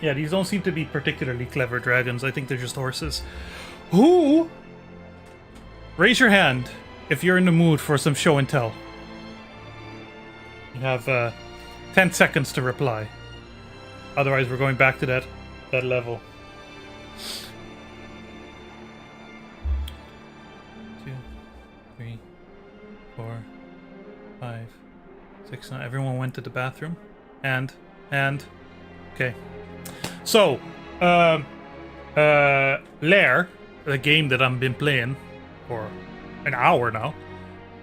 Yeah, these don't seem to be particularly clever dragons. I think they're just horses. Who? Raise your hand if you're in the mood for some show and tell. You have 10 seconds to reply. Otherwise, we're going back to that level. 2, 3, 4, 5, 6. Now everyone went to the bathroom. And okay. So, Lair, the game that I've been playing for an hour now,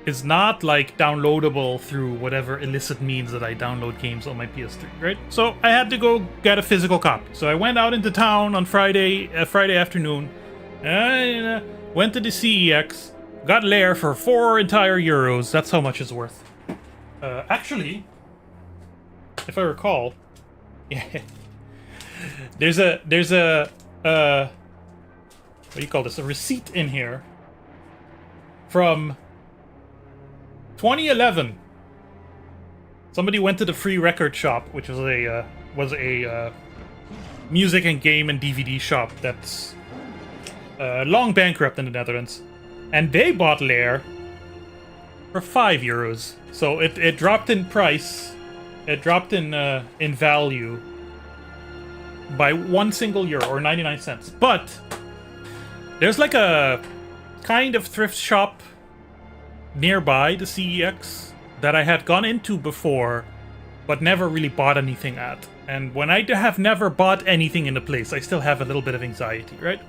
is not like downloadable through whatever illicit means that I download games on my PS3, right? So I had to go get a physical copy. So I went out into town on Friday afternoon, and went to the CEX, got Lair for 4 entire euros. That's how much it's worth. Actually, if I recall, yeah, there's a what do you call this? A receipt in here from 2011. Somebody went to the Free Record Shop, which was a music and game and DVD shop that's long bankrupt in the Netherlands, and they bought Lair for 5 euros. So it dropped in price. It dropped in value by 1 single euro, or 99 cents. But there's like a kind of thrift shop nearby the CEX that I had gone into before, but never really bought anything at. And when I have never bought anything in the place, I still have a little bit of anxiety, right?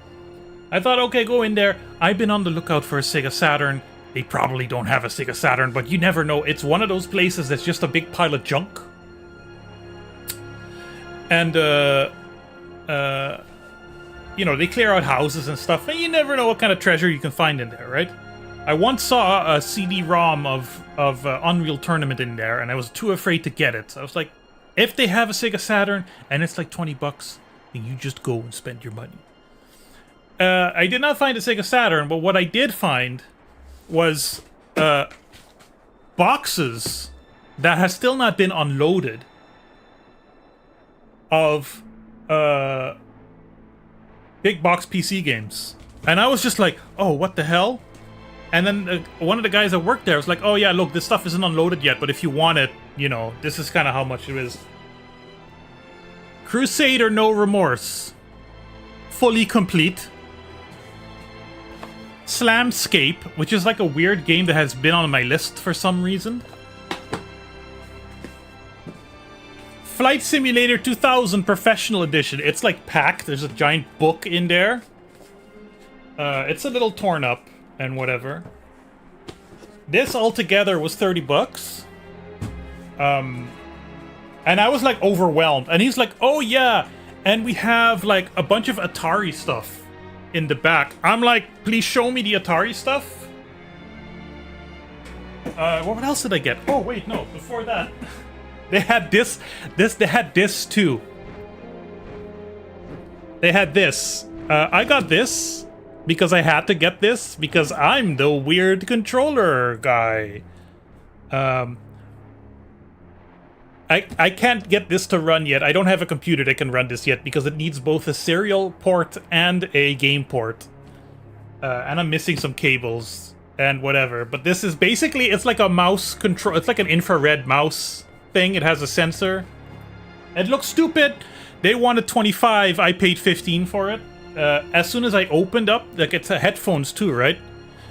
I thought, okay, go in there. I've been on the lookout for a Sega Saturn. They probably don't have a Sega Saturn, but you never know. It's one of those places that's just a big pile of junk. And, you know, they clear out houses and stuff, and you never know what kind of treasure you can find in there, right? I once saw a CD-ROM of Unreal Tournament in there, and I was too afraid to get it. So I was like, if they have a Sega Saturn, and it's like 20 bucks, then you just go and spend your money. I did not find a Sega Saturn, but what I did find was boxes that has still not been unloaded of big box PC games. And I was just like, oh, what the hell? And then one of the guys that worked there was like, oh yeah, look, this stuff isn't unloaded yet, but if you want it, you know, this is kind of how much it is. Crusader No Remorse. Fully complete. Slamscape, which is like a weird game that has been on my list for some reason. Flight Simulator 2000 Professional Edition. It's like packed. There's a giant book in there. It's a little torn up and whatever. This altogether was 30 bucks. And I was like overwhelmed. And he's like, oh yeah, and we have like a bunch of Atari stuff in the back. I'm like, please show me the Atari stuff. What else did I get? Oh wait, no, before that. They had this they had this too. They had this. I got this because I had to get this because I'm the weird controller guy. I can't get this to run yet. I don't have a computer that can run this yet because it needs both a serial port and a game port. And I'm missing some cables and whatever. But this is basically, it's like a mouse control. It's like an infrared mouse thing. It has a sensor. It looks stupid. They wanted 25. I paid 15 for it. As soon as I opened up, like it's headphones too, right?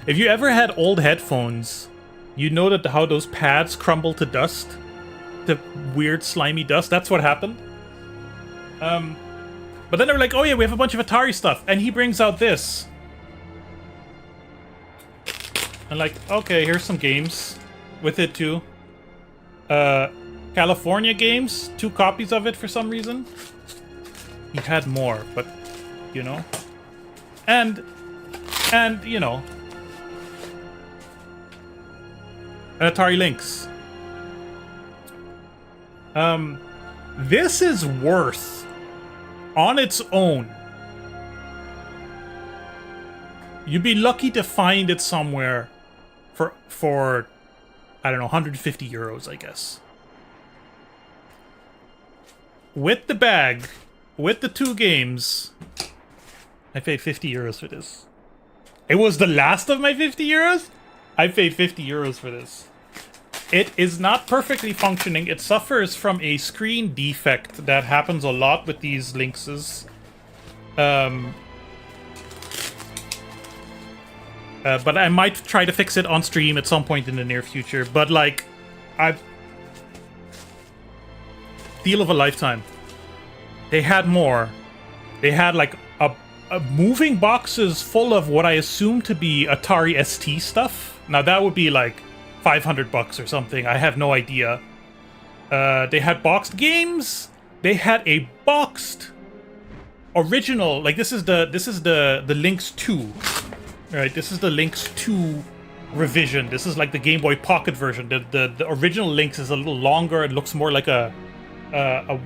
If you ever had old headphones, you know that how those pads crumble to dust. The weird slimy dust. That's what happened. But then they were like, oh yeah, we have a bunch of Atari stuff. And he brings out this. And like, okay, here's some games with it too. California games. 2 copies of it for some reason. He had more, but you know. And you know. And Atari Lynx. This is worth, on its own, you'd be lucky to find it somewhere for I don't know, 150 euros, I guess. With the bag, with the 2 games, I paid 50 euros for this. It was the last of my 50 euros? I paid 50 euros for this. It is not perfectly functioning. It suffers from a screen defect that happens a lot with these Lynxes. But I might try to fix it on stream at some point in the near future. But like, deal of a lifetime. They had more. They had like a moving boxes full of what I assume to be Atari ST stuff. Now that would be like $500 or something. I have no idea. They had boxed games. They had a boxed original. Like this is the Lynx 2. All right, this is the Lynx 2 revision. This is like the Game Boy Pocket version. The original Lynx is a little longer. It looks more like a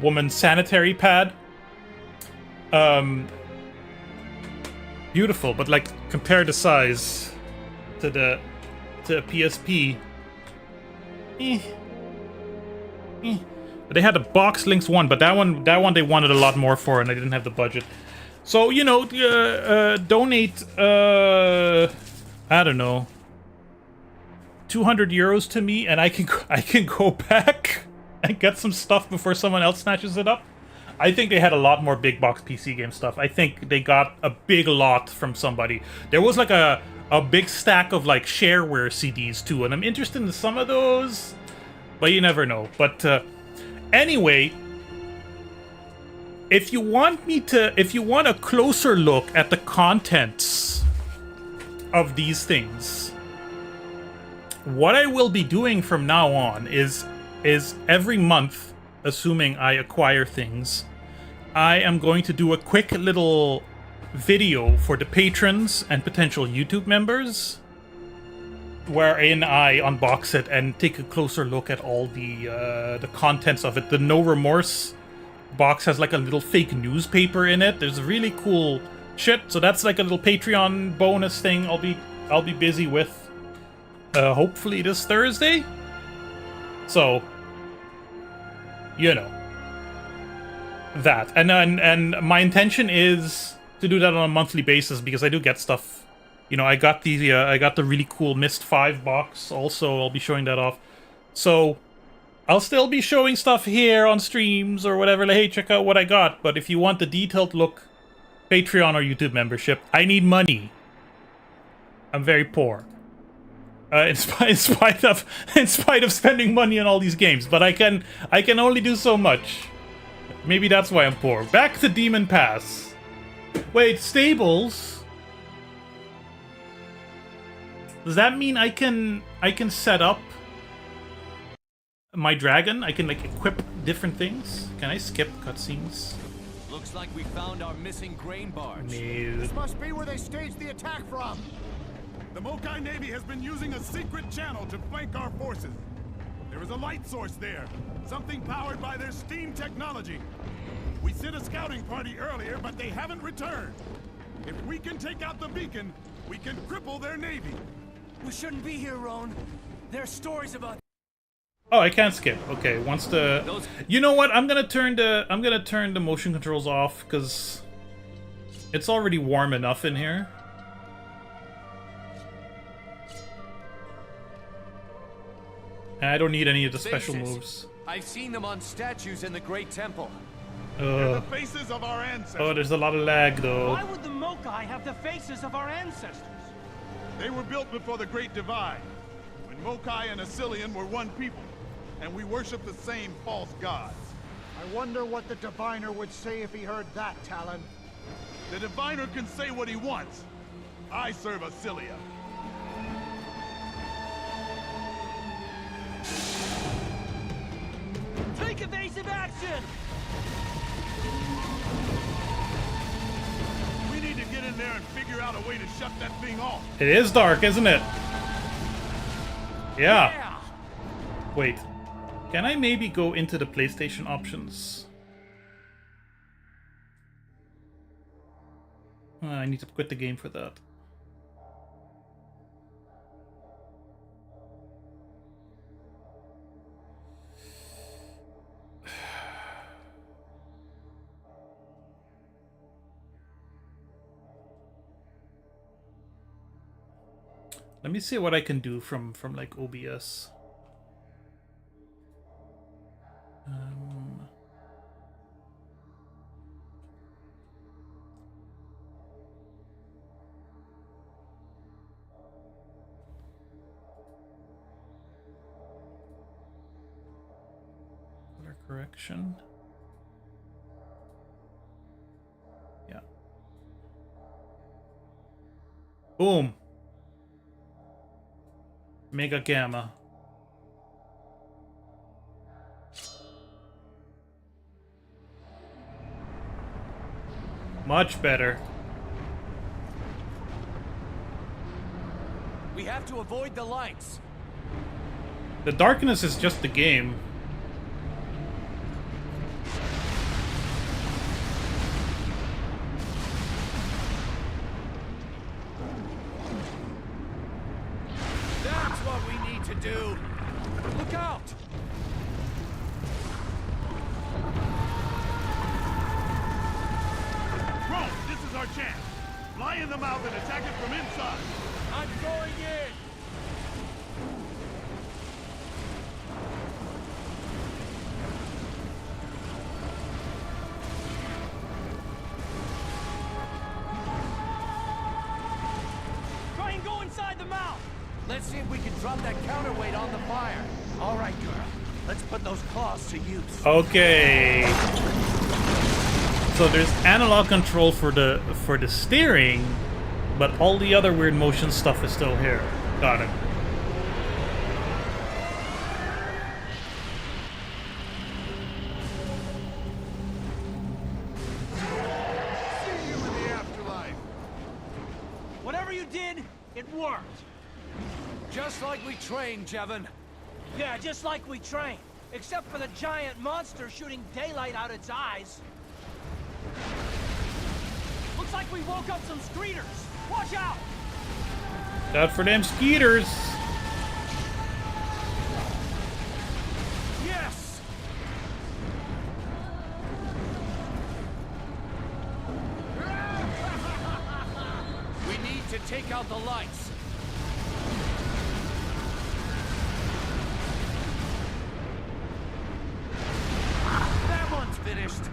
woman's sanitary pad. Beautiful, but like compare the size to a PSP. But they had the box Lynx 1, but that one they wanted a lot more for, and I didn't have the budget. So, you know, donate, I don't know, 200 euros to me, and I can go back and get some stuff before someone else snatches it up. I think they had a lot more big box PC game stuff. I think they got a big lot from somebody. There was like a big stack of like shareware CDs too, and I'm interested in some of those, but you never know. But anyway, if you want a closer look at the contents of these things, what I will be doing from now on is every month, assuming I acquire things, I am going to do a quick little video for the patrons and potential YouTube members, wherein I unbox it and take a closer look at all the contents of it. The No Remorse box has like a little fake newspaper in it. There's really cool shit. So that's like a little Patreon bonus thing I'll be busy with, hopefully this Thursday. So, you know, that. And my intention is to do that on a monthly basis, because I do get stuff. You know, I got the really cool Myst 5 box also. I'll be showing that off. So I'll still be showing stuff here on streams or whatever. Like, hey, check out what I got. But if you want the detailed look, Patreon or YouTube membership. I need money. I'm very poor. In spite of spending money on all these games, but I can only do so much. Maybe that's why I'm poor. Back to Demon Pass. Wait, stables? Does that mean I can set up my dragon? I can like equip different things? Can I skip cutscenes? Looks like we found our missing grain barge. No. This must be where they staged the attack from. The Mokai Navy has been using a secret channel to flank our forces. There is a light source there, something powered by their steam technology. We sent a scouting party earlier, but they haven't returned. If we can take out the beacon, we can cripple their navy. We shouldn't be here, Roan. There are stories about... Oh, I can't skip. Okay, once the... You know what? I'm gonna turn the motion controls off, because it's already warm enough in here. And I don't need any of the special moves. I've seen them on statues in the Great Temple. They're the faces of our ancestors. Oh, there's a lot of lag, though. Why would the Mokai have the faces of our ancestors? They were built before the Great Divide, when Mokai and Assylian were one people, and we worship the same false gods. I wonder what the diviner would say if he heard that, Talon. The diviner can say what he wants. I serve Assylia. Take evasive action! We need to get in there and figure out a way to shut that thing off. It is dark, isn't it? Yeah. Wait. Can I maybe go into the PlayStation options? I need to quit the game for that. Let me see what I can do from like OBS. Color correction. Yeah. Boom. Mega Gamma. Much better. We have to avoid the lights. The darkness is just the game. That's what we need to do. Look out! Rome, this is our chance. Fly in the mouth and attack it from inside. I'm going in! Try and go inside the mouth! Let's see if we can drop that counterweight on the fire. All right, girl. Let's put those claws to use. Okay. So there's analog control for the steering, but all the other weird motion stuff is still here. Got it. See you in the afterlife. Whatever you did, it worked. Just like we trained, Jevon. Yeah, just like we trained. Except for the giant monster shooting daylight out its eyes. Looks like we woke up some screeters. Watch out! Out for them skeeters. Yes! We need to take out the lights. That one's finished.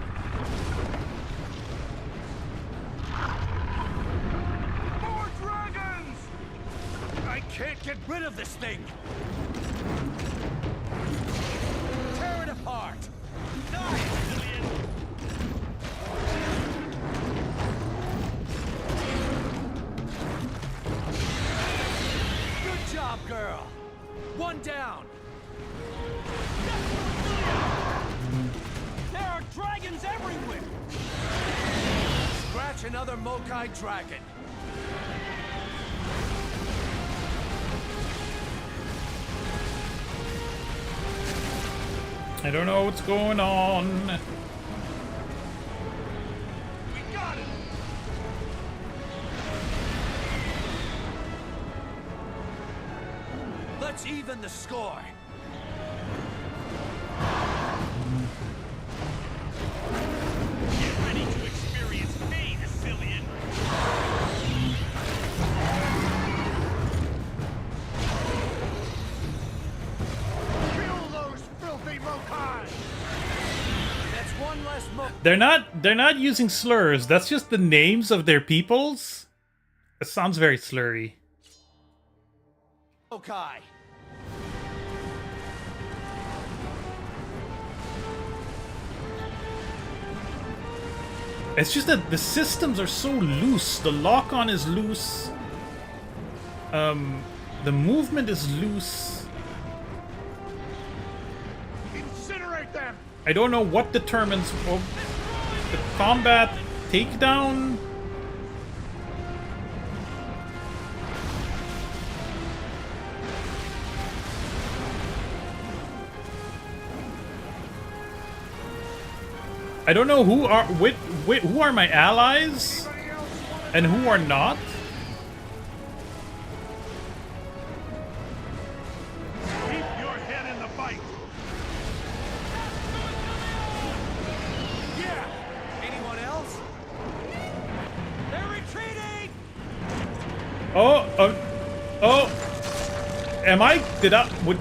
More dragons! I can't get rid of this thing. Tear it apart. Good job, girl. One down. There are dragons everywhere! Scratch another Mokai dragon. I don't know what's going on. We got it! Let's even the score. Get ready to experience pain, Assylian! Kill those filthy Mokai! That's one less They're not using slurs. That's just the names of their peoples. It sounds very slurry. Mokai. It's just that the systems are so loose. The lock-on is loose. The movement is loose. Incinerate them! I don't know what determines the combat takedown. I don't know who are who are my allies and who are not. Keep your head in the fight! Yeah. Anyone else? They're retreating! Oh. Am I? Did I? Would?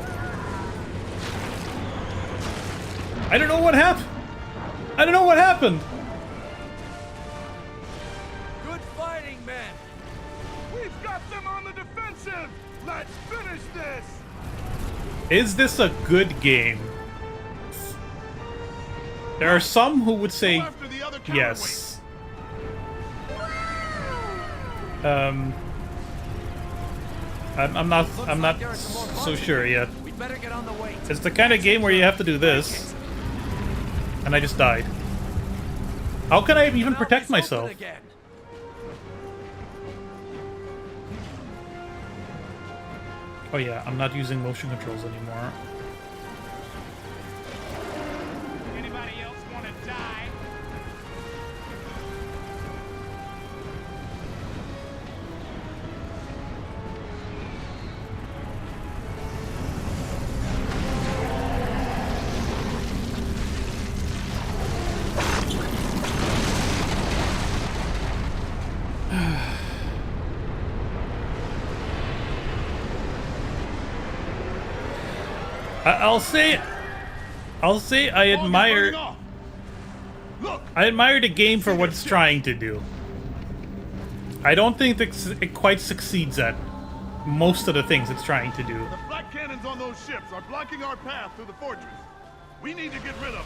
I don't know what happened. I don't know what happened. Good fighting, men. We've got them on the defensive. Let's finish this. Is this a good game? There are some who would say Go after the other yes. I'm not so sure yet. We'd better get on the way. It's the kind of game where you have to do this. And I just died. How can I even protect myself? Oh yeah, I'm not using motion controls anymore. Anybody else want to die? I'll say I admire the game for what it's trying to do. I don't think it quite succeeds at most of the things it's trying to do. The flak cannons on those ships are blocking our path through the fortress. We need to get rid of them.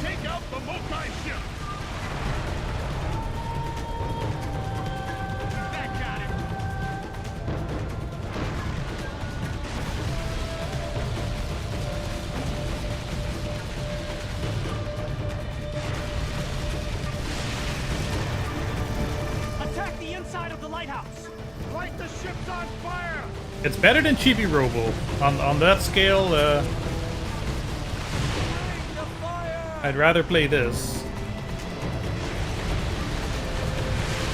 Take out the Mokai ship. That got it. Attack the inside of the lighthouse. Light the ships on fire. It's better than Chibi Robo. On that scale, I'd rather play this.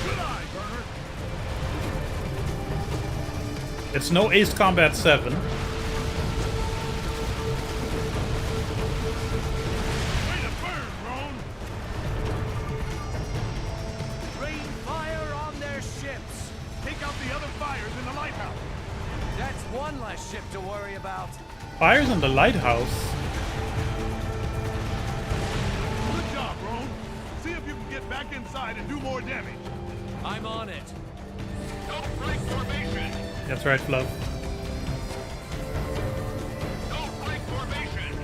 Good eye, Burner. It's no Ace Combat 7. Way to burn, Drone. Rain fire on their ships. Take out the other fires in the lighthouse. That's one less ship to worry about. Fires in the lighthouse. Good job, Drone. See if you can get back inside and do more damage. I'm on it. Don't break formation. That's right, Fluff. Don't break formation.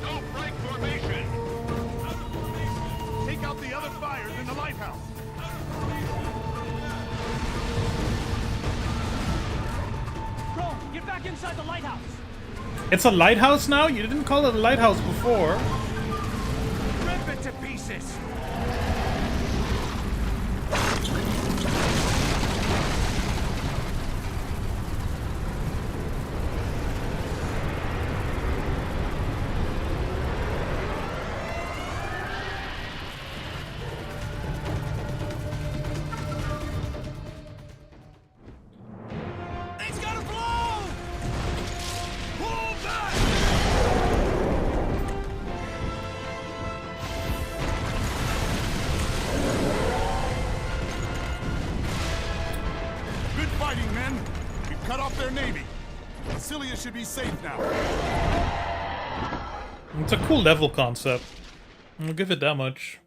Don't break formation. Take out the other fires in the lighthouse. Bro, get back inside the lighthouse. It's a lighthouse now? You didn't call it a lighthouse before. Rip it to pieces. It's gonna blow! Pull back! Good fighting, men. We've cut off their navy. Cilia should be safe now. It's a cool level concept. I'll give it that much.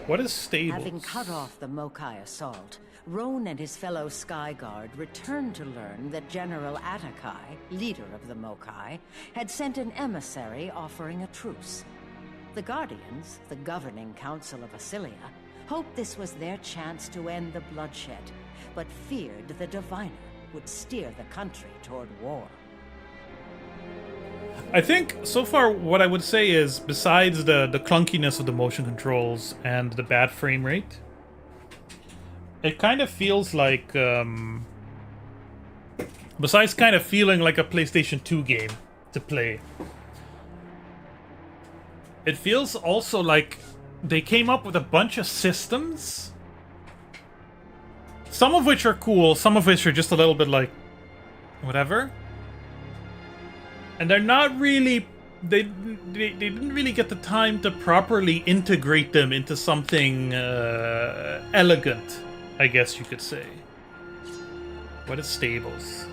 What is stable? Having cut off the Mokai assault, Roan and his fellow Sky Guard returned to learn that General Atakai, leader of the Mokai, had sent an emissary offering a truce. The Guardians, the governing council of Asilia, hoped this was their chance to end the bloodshed, but feared the Diviner would steer the country toward war. I think, so far, what I would say is, besides the clunkiness of the motion controls and the bad frame rate, it kind of feels like, besides kind of feeling like a PlayStation 2 game, to play. It feels also like they came up with a bunch of systems, some of which are cool, some of which are just a little bit like whatever, and they're not really, they didn't really get the time to properly integrate them into something elegant, I guess you could say. What is stables?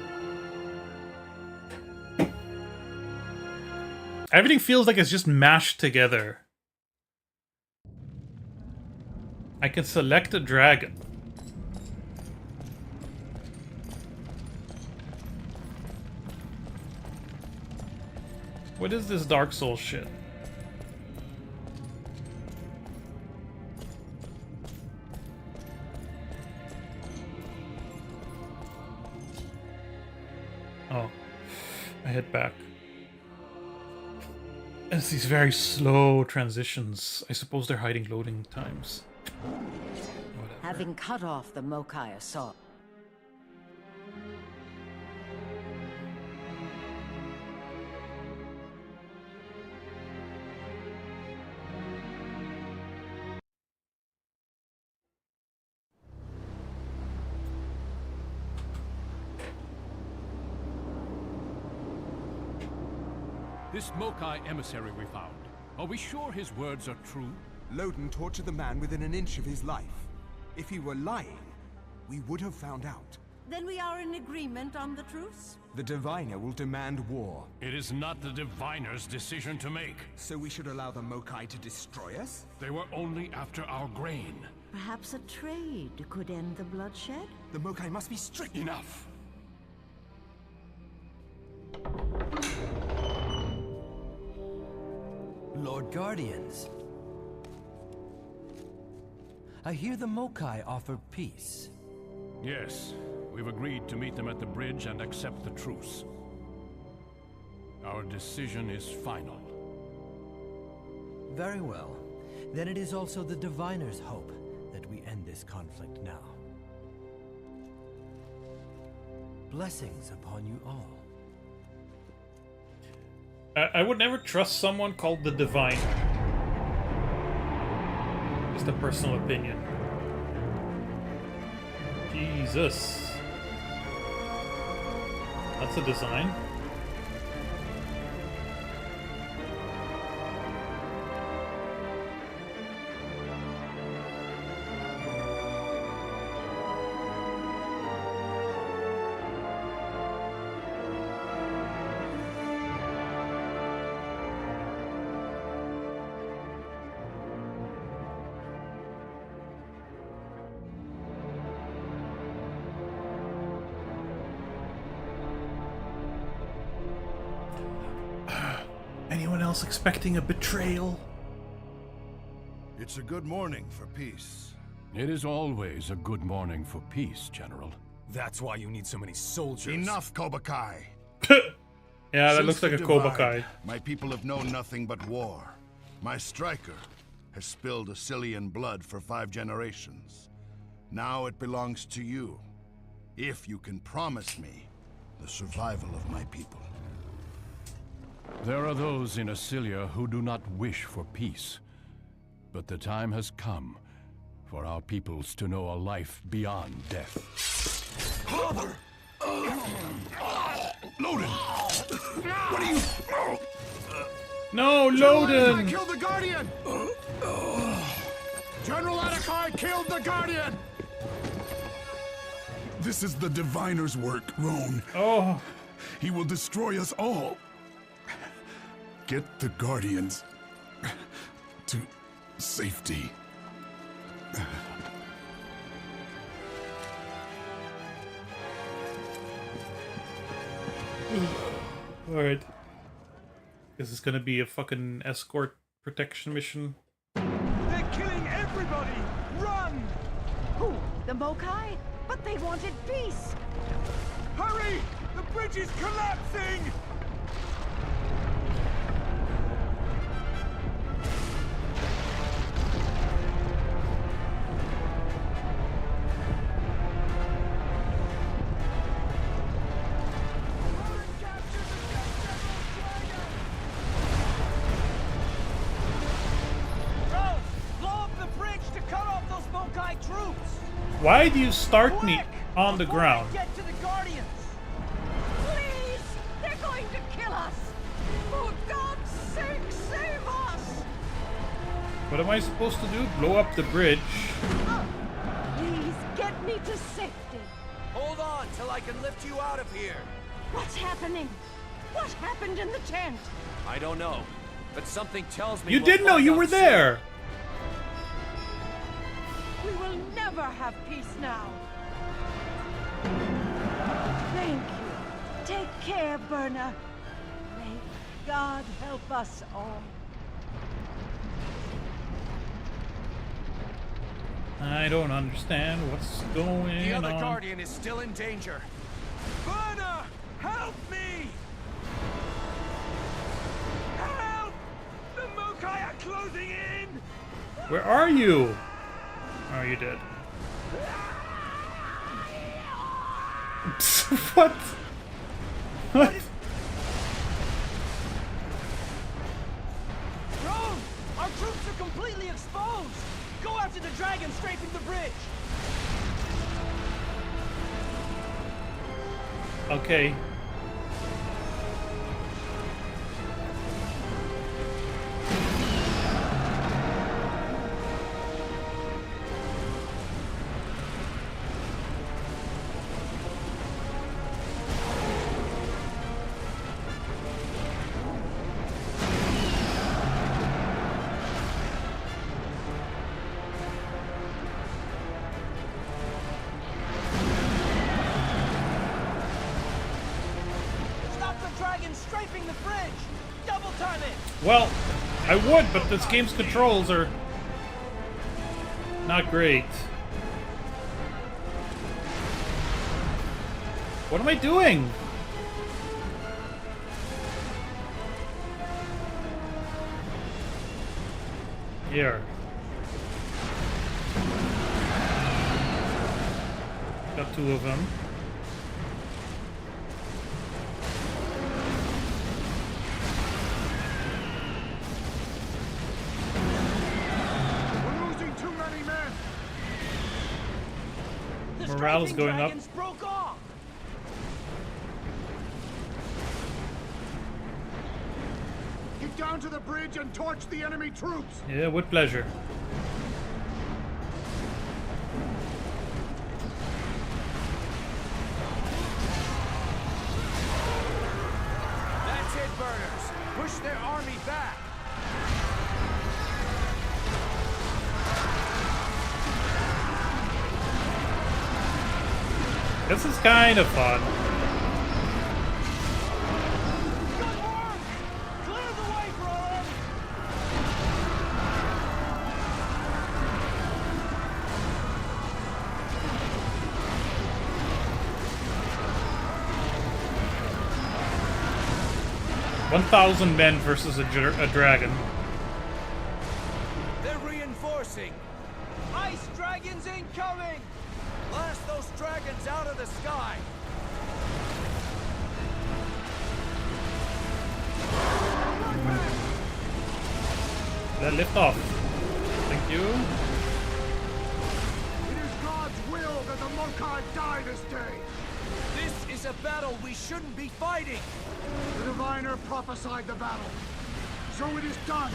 Everything feels like it's just mashed together. I can select a dragon. What is this Dark Souls shit? Oh, I hit back. It's these very slow transitions. I suppose they're hiding loading times. Whatever. Having cut off the Mokai assault. This Mokai emissary we found, are we sure his words are true? Loden tortured the man within an inch of his life. If he were lying, we would have found out. Then we are in agreement on the truce? The Diviner will demand war. It is not the Diviner's decision to make. So we should allow the Mokai to destroy us? They were only after our grain. Perhaps a trade could end the bloodshed? The Mokai must be strict. Enough! Lord Guardians. I hear the Mokai offer peace. Yes, we've agreed to meet them at the bridge and accept the truce. Our decision is final. Very well. Then it is also the Diviner's hope that we end this conflict now. Blessings upon you all. I would never trust someone called the Divine. Just a personal opinion. Jesus. That's a design. Anyone else expecting a betrayal? It's a good morning for peace. It is always a good morning for peace, General. That's why you need so many soldiers. Enough, Kobakai. Yeah, that Since looks like a the divide, Kobakai. My people have known nothing but war. My striker has spilled Assylian blood for 5 generations. Now it belongs to you, if you can promise me the survival of my people. There are those in Assylia who do not wish for peace. But the time has come for our peoples to know a life beyond death. Father! Loden! What are you... No, General Loden! Anakai killed the Guardian! General Anakai killed the Guardian! This is the Diviner's work, Roan. Oh. He will destroy us all. Get the Guardians to safety. Alright. Guess it's gonna be a fucking escort protection mission. They're killing everybody! Run! Who? The Mokai? But they wanted peace! Hurry! The bridge is collapsing! Why do you start me on the ground? Get to the Guardians! Please! They're going to kill us! For God's sake, save us! What am I supposed to do? Blow up the bridge? Please get me to safety. Hold on till I can lift you out of here. What's happening? What happened in the tent? I don't know, but something tells me You we'll did know find you out were soon. there! We will never have peace now. Thank you. Take care, Berna. May God help us all. I don't understand what's going The other on. Guardian is still in danger. Berna, help me! Help! The Mokai are closing in! Where are you? Oh, you dead. What? What? Drone! Our troops are completely exposed! Go after the dragon scraping the bridge! Okay. Stop the dragon scraping the bridge! Double time it! Well, I would, but this game's controls are not great. What am I doing? Here. Got two of them. We're losing too many men. The Morale's striking going up. dragons broke off! Get down to the bridge and torch the enemy troops. Yeah, with pleasure. That's it, Burners. Push their army back. This is kind of fun. Good work! Clear the way for our army! $1,000 men versus a dragon. They're reinforcing. Ice dragons incoming! Blast those dragons out of the sky. Let lift off. Thank you. It is God's will that the Mokai die this day. This is a battle we shouldn't be fighting. The diviner prophesied the battle. So it is done.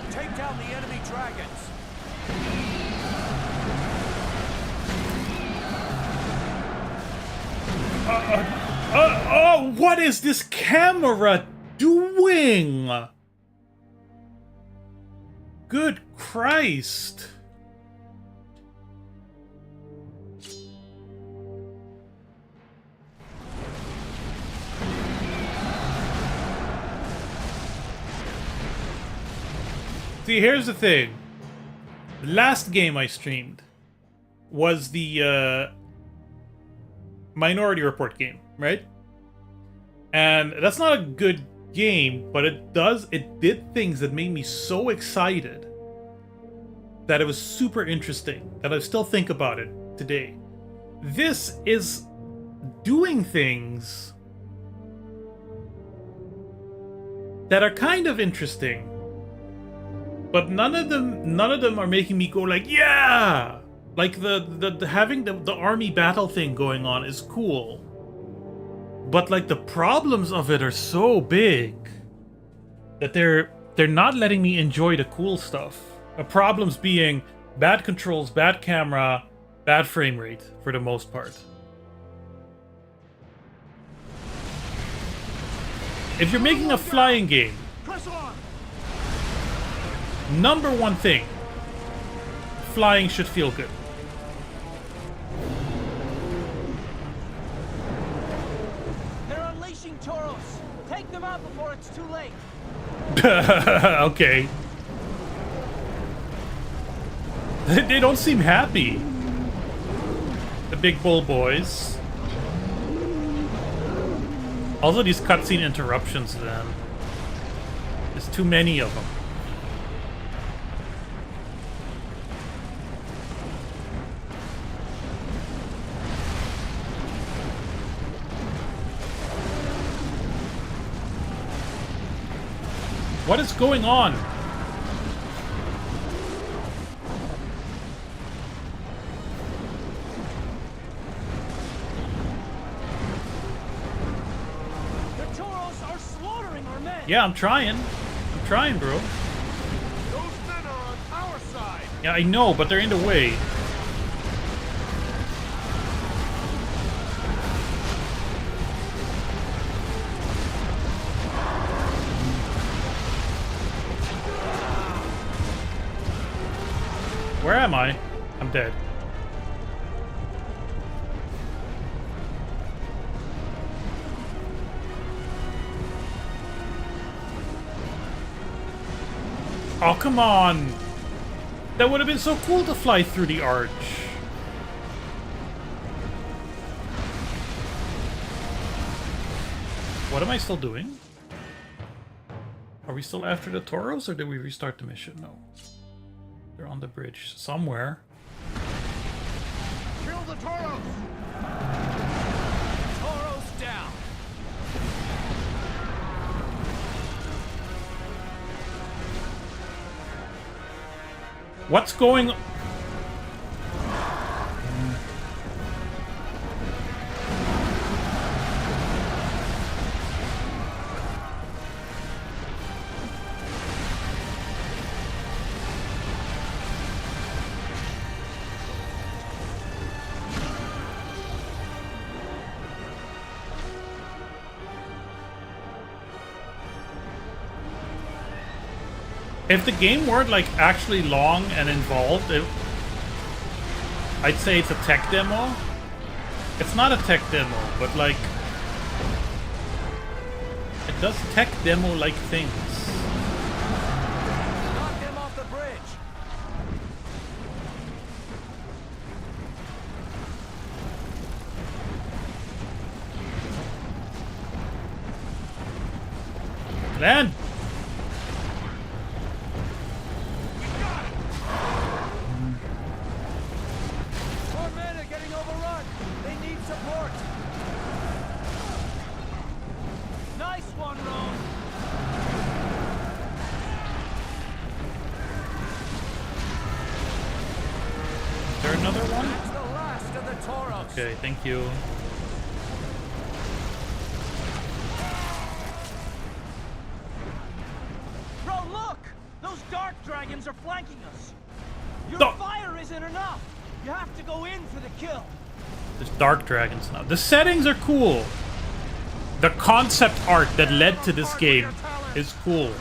Take down the enemy dragons. Oh, what is this camera doing? Good Christ. See, here's the thing. The last game I streamed was the Minority Report game, right? And that's not a good game, but it did things that made me so excited that it was super interesting, that I still think about it today. This is doing things that are kind of interesting, but none of them are making me go like, yeah! Like the having the army battle thing going on is cool. But like the problems of it are so big that they're not letting me enjoy the cool stuff. The problems being bad controls, bad camera, bad frame rate for the most part. If you're making a flying game, number one thing, flying should feel good. They're unleashing Tauros. Take them out before it's too late. Okay. They don't seem happy. The big bull boys. Also, these cutscene interruptions, then. There's too many of them. What is going on? Yeah, I'm trying. I'm trying, bro. Those men are on our side. Yeah, I know, but they're in the way. Where am I? I'm dead. Oh, come on! That would have been so cool to fly through the arch. What am I still doing? Are we still after the Tauros, or did we restart the mission? No. They're on the bridge somewhere. Kill the Tauros! Tauros down! What's going on? If the game weren't like actually long and involved, I'd say it's a tech demo. It's not a tech demo, but like it does tech demo like things. Knock them off the bridge. Land. Okay, thank you. Bro, look! Those dark dragons are flanking us. Your fire isn't enough. You have to go in for the kill. There's dark dragons now. The settings are cool. The concept art that led to this game is cool.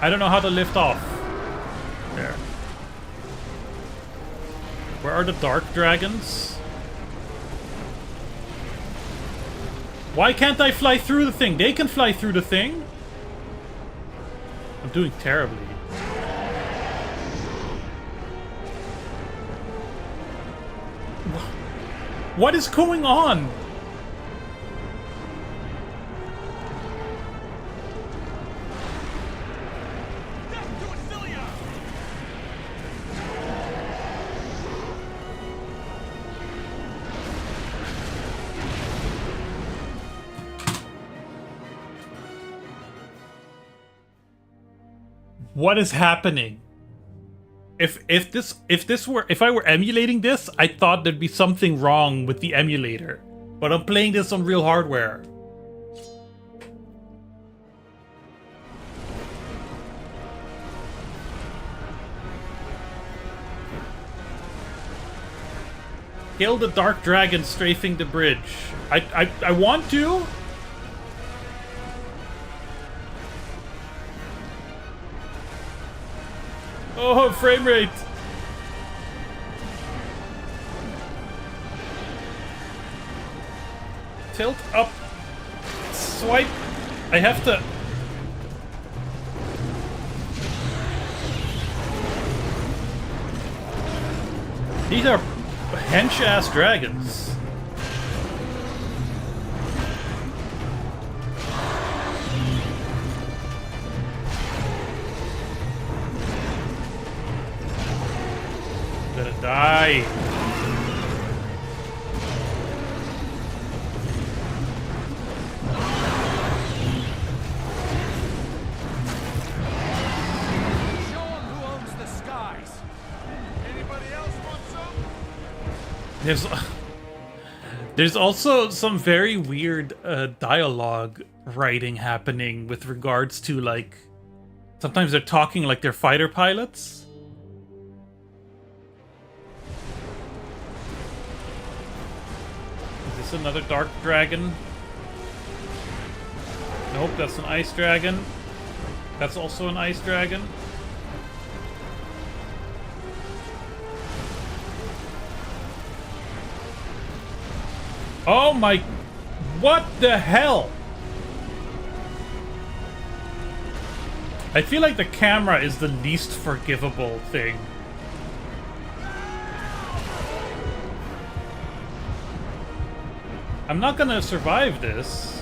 I don't know how to lift off. There. Where are the dark dragons? Why can't I fly through the thing? They can fly through the thing. I'm doing terribly. What is going on? What is happening? if I were emulating this, I thought there'd be something wrong with the emulator. But I'm playing this on real hardware. Kill the dark dragon strafing the bridge. I want to. Oh, frame rate. Tilt up. Swipe. I have to. These are hench-ass dragons. Gonna die. Show 'em who owns the skies. Anybody else want some? There's also some very weird dialogue writing happening with regards to, like, sometimes they're talking like they're fighter pilots. Is this another dark dragon? Nope, that's an ice dragon. That's also an ice dragon. Oh my... What the hell? I feel like the camera is the least forgivable thing. I'm not gonna survive this.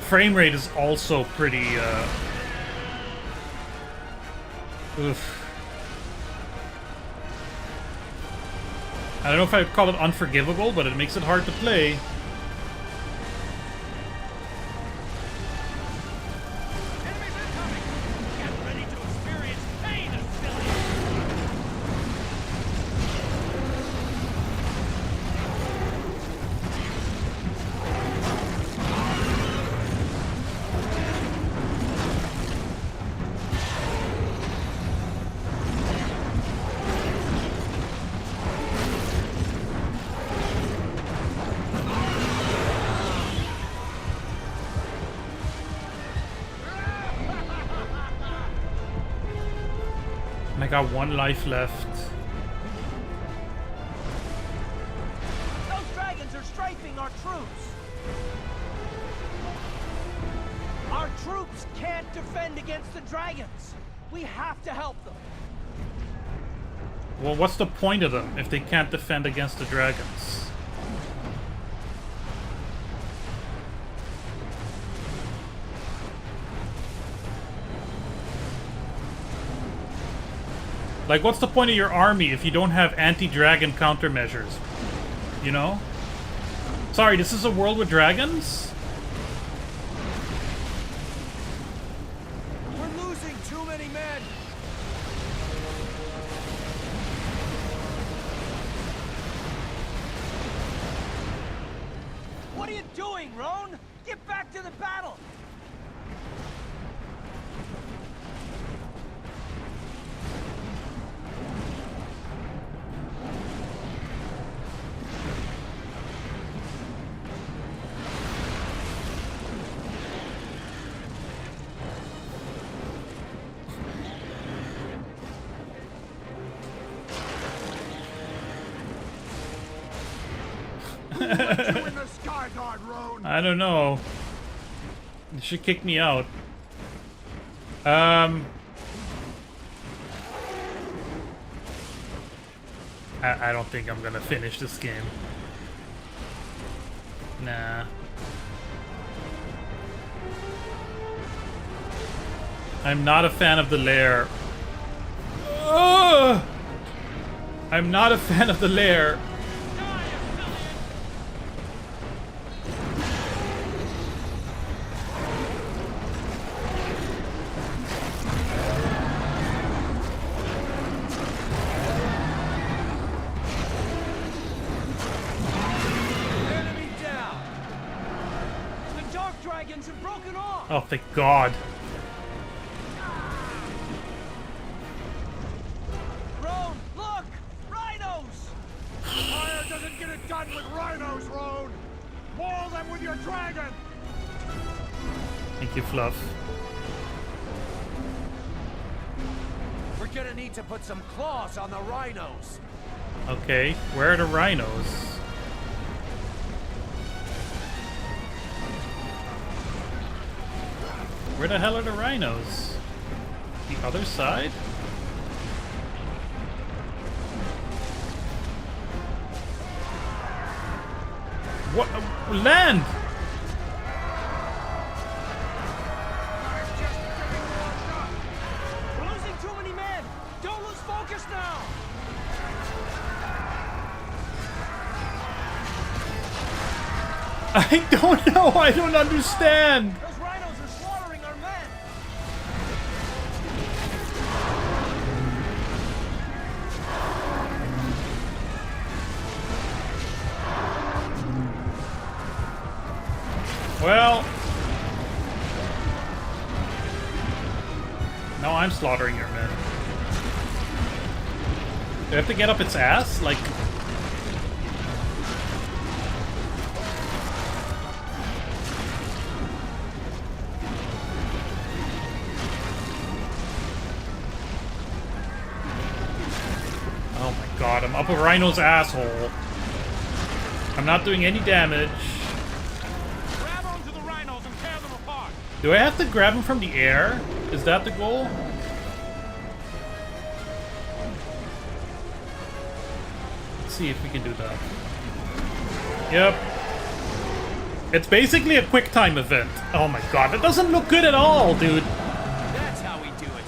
Frame rate is also pretty, oof. I don't know if I'd call it unforgivable, but it makes it hard to play. I got one life left. Those dragons are strafing our troops. Our troops can't defend against the dragons. We have to help them. Well, what's the point of them if they can't defend against the dragons? Like, what's the point of your army if you don't have anti-dragon countermeasures? You know? Sorry, this is a world with dragons? We're losing too many men. What are you doing, Roan? Get back to the battle! I don't know. You should kick me out. I don't think I'm gonna finish this game. Nah. I'm not a fan of the Lair. Ugh! I'm not a fan of the Lair. Enemy down. The Dark Dragons have broken off. Oh, thank God. Roan, look! Rhinos! Fire doesn't get it done with rhinos, Roan! Maul them with your dragon! Thank you, Fluff. We're gonna need to put some claws on the rhinos. Okay, where are the rhinos? Where the hell are the rhinos? The other side? What? Land! We're losing too many men! Don't lose focus now! I don't know. I don't understand. Those rhinos are slaughtering our men! Well, no, I'm slaughtering your men. Do I have to get up its ass? Like, oh my God, I'm up a rhino's asshole. I'm not doing any damage. Grab onto the rhinos and tear them apart. Do I have to grab him from the air? Is that the goal? Let's see if we can do that. Yep. It's basically a quick time event. Oh my God, that doesn't look good at all, dude. That's how we do it.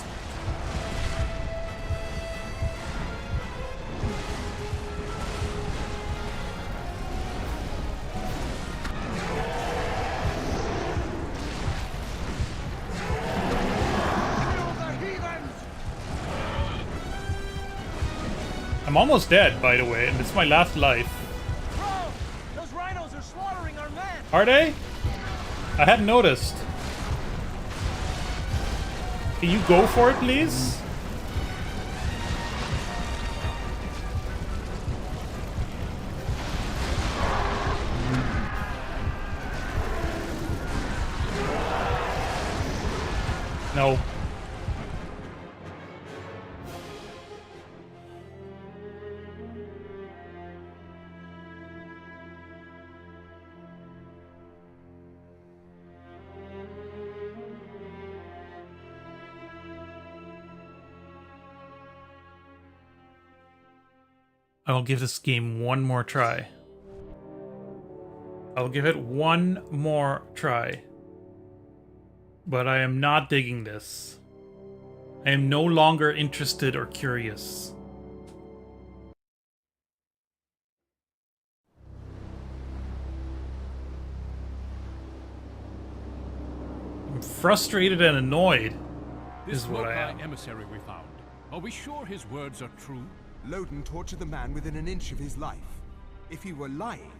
I'm almost dead, by the way, and it's my last life. Bro! Those rhinos are slaughtering our men! Are they? I hadn't noticed. Can you go for it, please? No. I'll give this game one more try. I'll give it one more try. But I am not digging this. I am no longer interested or curious. I'm frustrated and annoyed, This is what I Mokai am. emissary we found. Are we sure his words are true? Loden tortured the man within an inch of his life. If he were lying,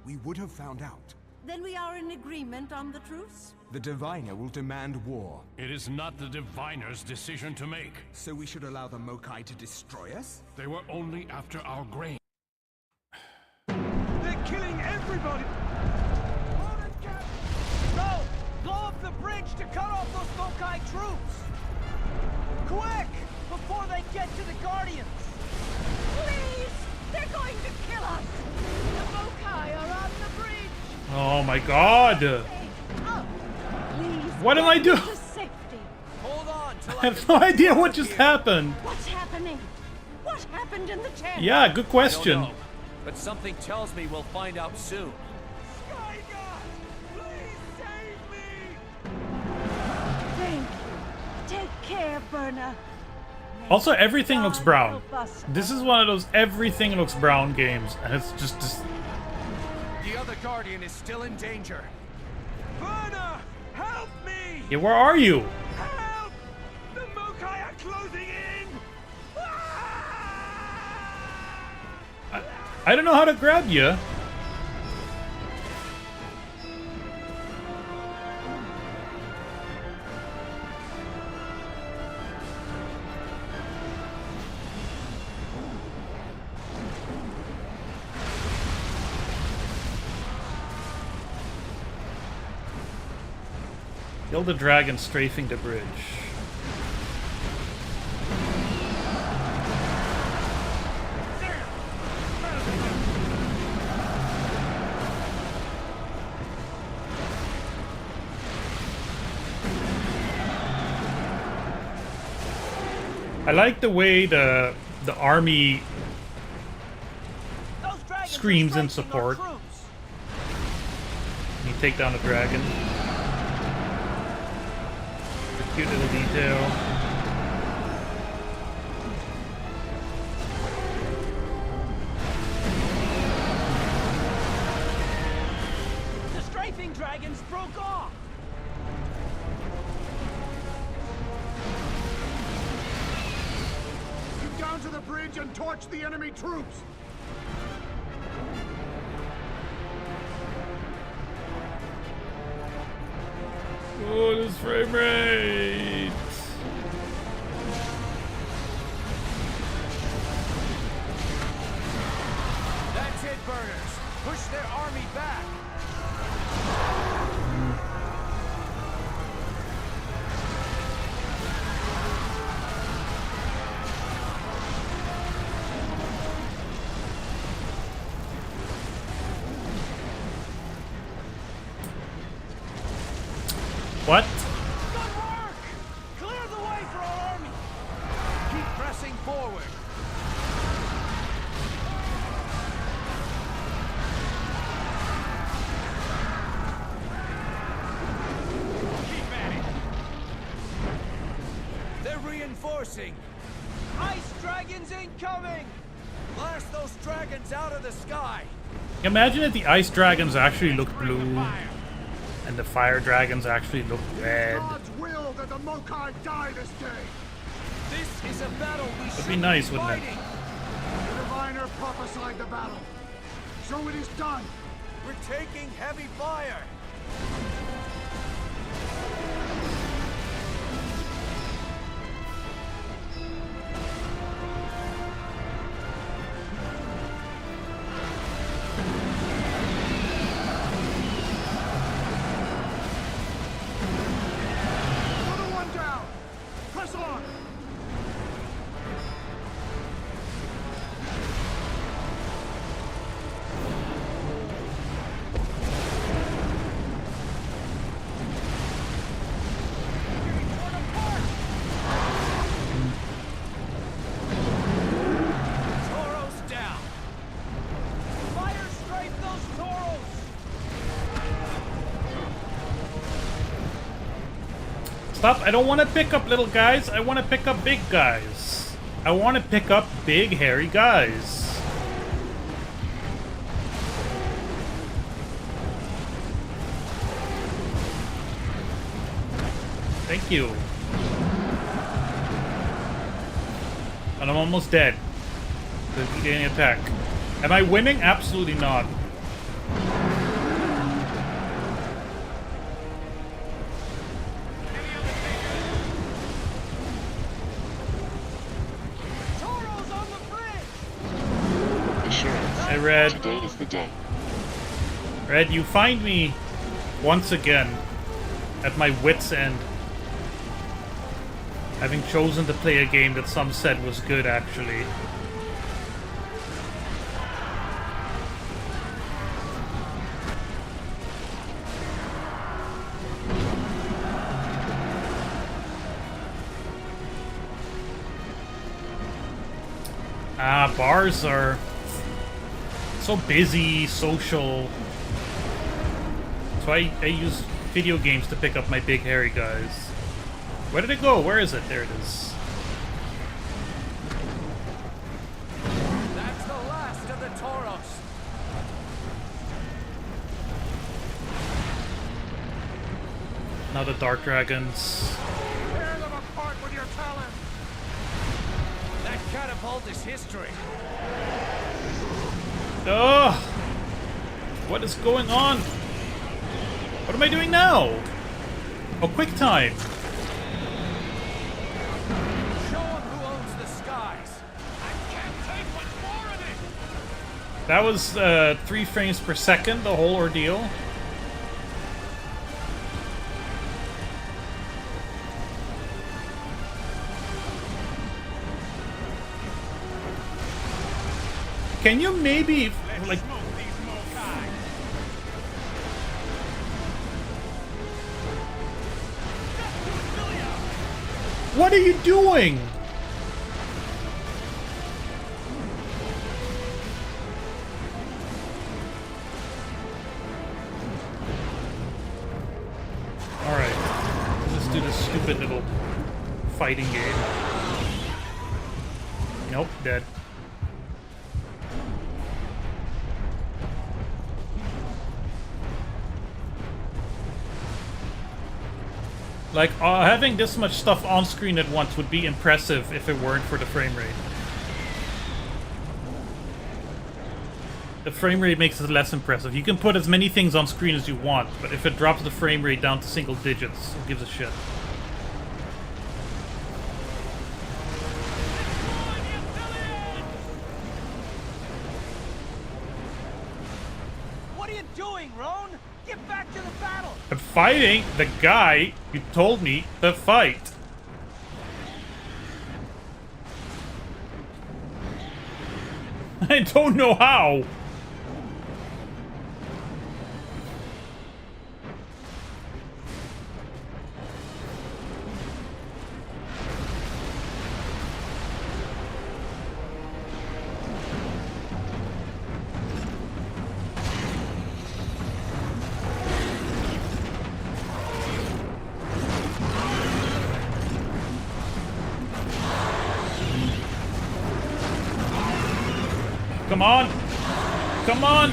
we would have found out. Then we are in agreement on the truce? The Diviner will demand war. It is not the Diviner's decision to make. So we should allow the Mokai to destroy us? They were only after our grain. They're killing everybody! No! Blow up the bridge to cut off those Mokai troops! Quick! Before they get to the Guardians! Please! They're going to kill us! The Mokai are on the bridge! Oh my God! Please, What am I doing? to safety. Hold on till I have no idea what just happened. What's happening? What happened in the tent? Yeah, good I question. don't know, but something tells me we'll find out soon. Sky Fireburner. Also, everything looks brown. This is one of those everything looks brown games, and it's just The other Guardian is still in danger. Burner, help me! yeah, where are you? Help! The Mokai are closing in! I don't know how to grab you. Kill the dragon strafing the bridge. I like the way the army screams in support. You take down the dragon. It's a cute little detail. The strafing dragons broke off. Down to the bridge and torch the enemy troops! Oh, this frame rate! That's it, Burners. Push their army back. What? Good work! Clear the way for our army! Keep pressing forward! Keep at it! They're reinforcing! Ice dragons incoming! Blast those dragons out of the sky! Imagine if the ice dragons actually looked blue. And the fire dragons actually look red. God's will that the Mokai die this day. This is a battle we should be nice, wouldn't it? fighting. The diviner prophesied the battle. So it is done. We're taking heavy fire. Another one down. Press on. Toros down. Fire strafe those Toros. Stop, I don't want to pick up little guys, I want to pick up big guys. I want to pick up big hairy guys. Thank you. And I'm almost dead. Doesn't get any attack. Am I winning? Absolutely not. Toros on the bridge. Assurance. Hey, Red. Today is the day. Red, you find me once again at my wit's end. Having chosen to play a game that some said was good, actually. Bars are so busy, social. So I use video games to pick up my big hairy guys. Where did it go? Where is it? There it is. That's the last of the Tauros. Now the Dark Dragons. Tear them apart with your talons! That catapult is history. Ugh! What is going on? What am I doing now? Oh, quick time. Show them who owns the skies. I can't take much more of it. That was 3 frames per second, the whole ordeal. Can you maybe, like... What are you doing? Alright. Let's do this stupid little fighting game. Nope, dead. Like, having this much stuff on screen at once would be impressive if it weren't for the frame rate. The frame rate makes it less impressive. You can put as many things on screen as you want, but if it drops the frame rate down to single digits, who gives a shit? What are you doing, Roan? Get back to the battle! I'm fighting the guy who told me to fight. I don't know how. Come on! Come on!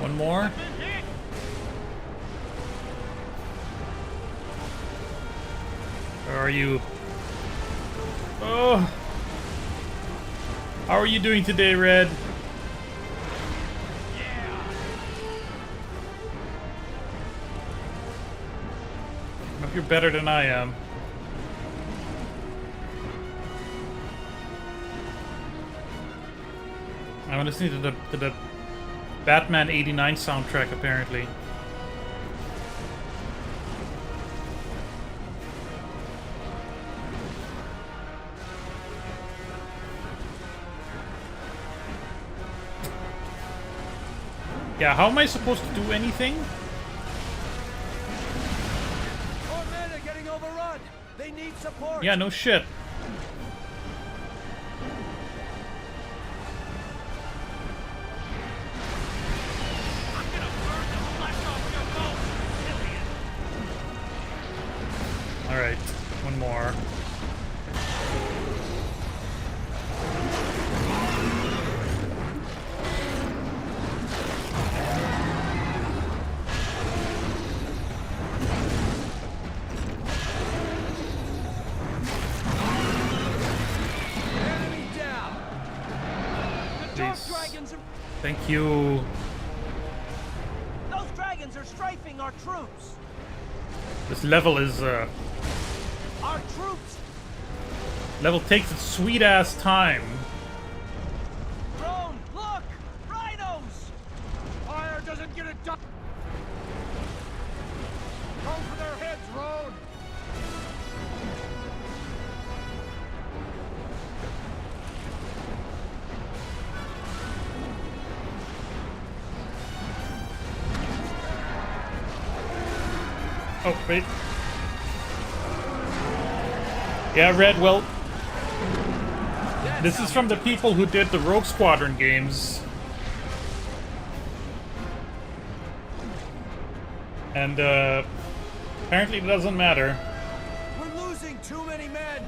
One more. Where are you? Oh! How are you doing today, Red? I hope you're better than I am. I'm listening to the Batman '89 soundtrack, apparently. Yeah, how am I supposed to do anything? Our men are getting overrun. They need support. Yeah, no shit. Alright, one more. Enemy down. The dark dragons are... Thank you. Those dragons are strafing our troops. This level is, Our troops! level takes its sweet ass time. Roan, look! Rhinos! Fire doesn't get it done! Go for their heads, Roan! Oh, wait. Yeah, Red, well... This is from the people who did the Rogue Squadron games. And apparently it doesn't matter. We're losing too many men.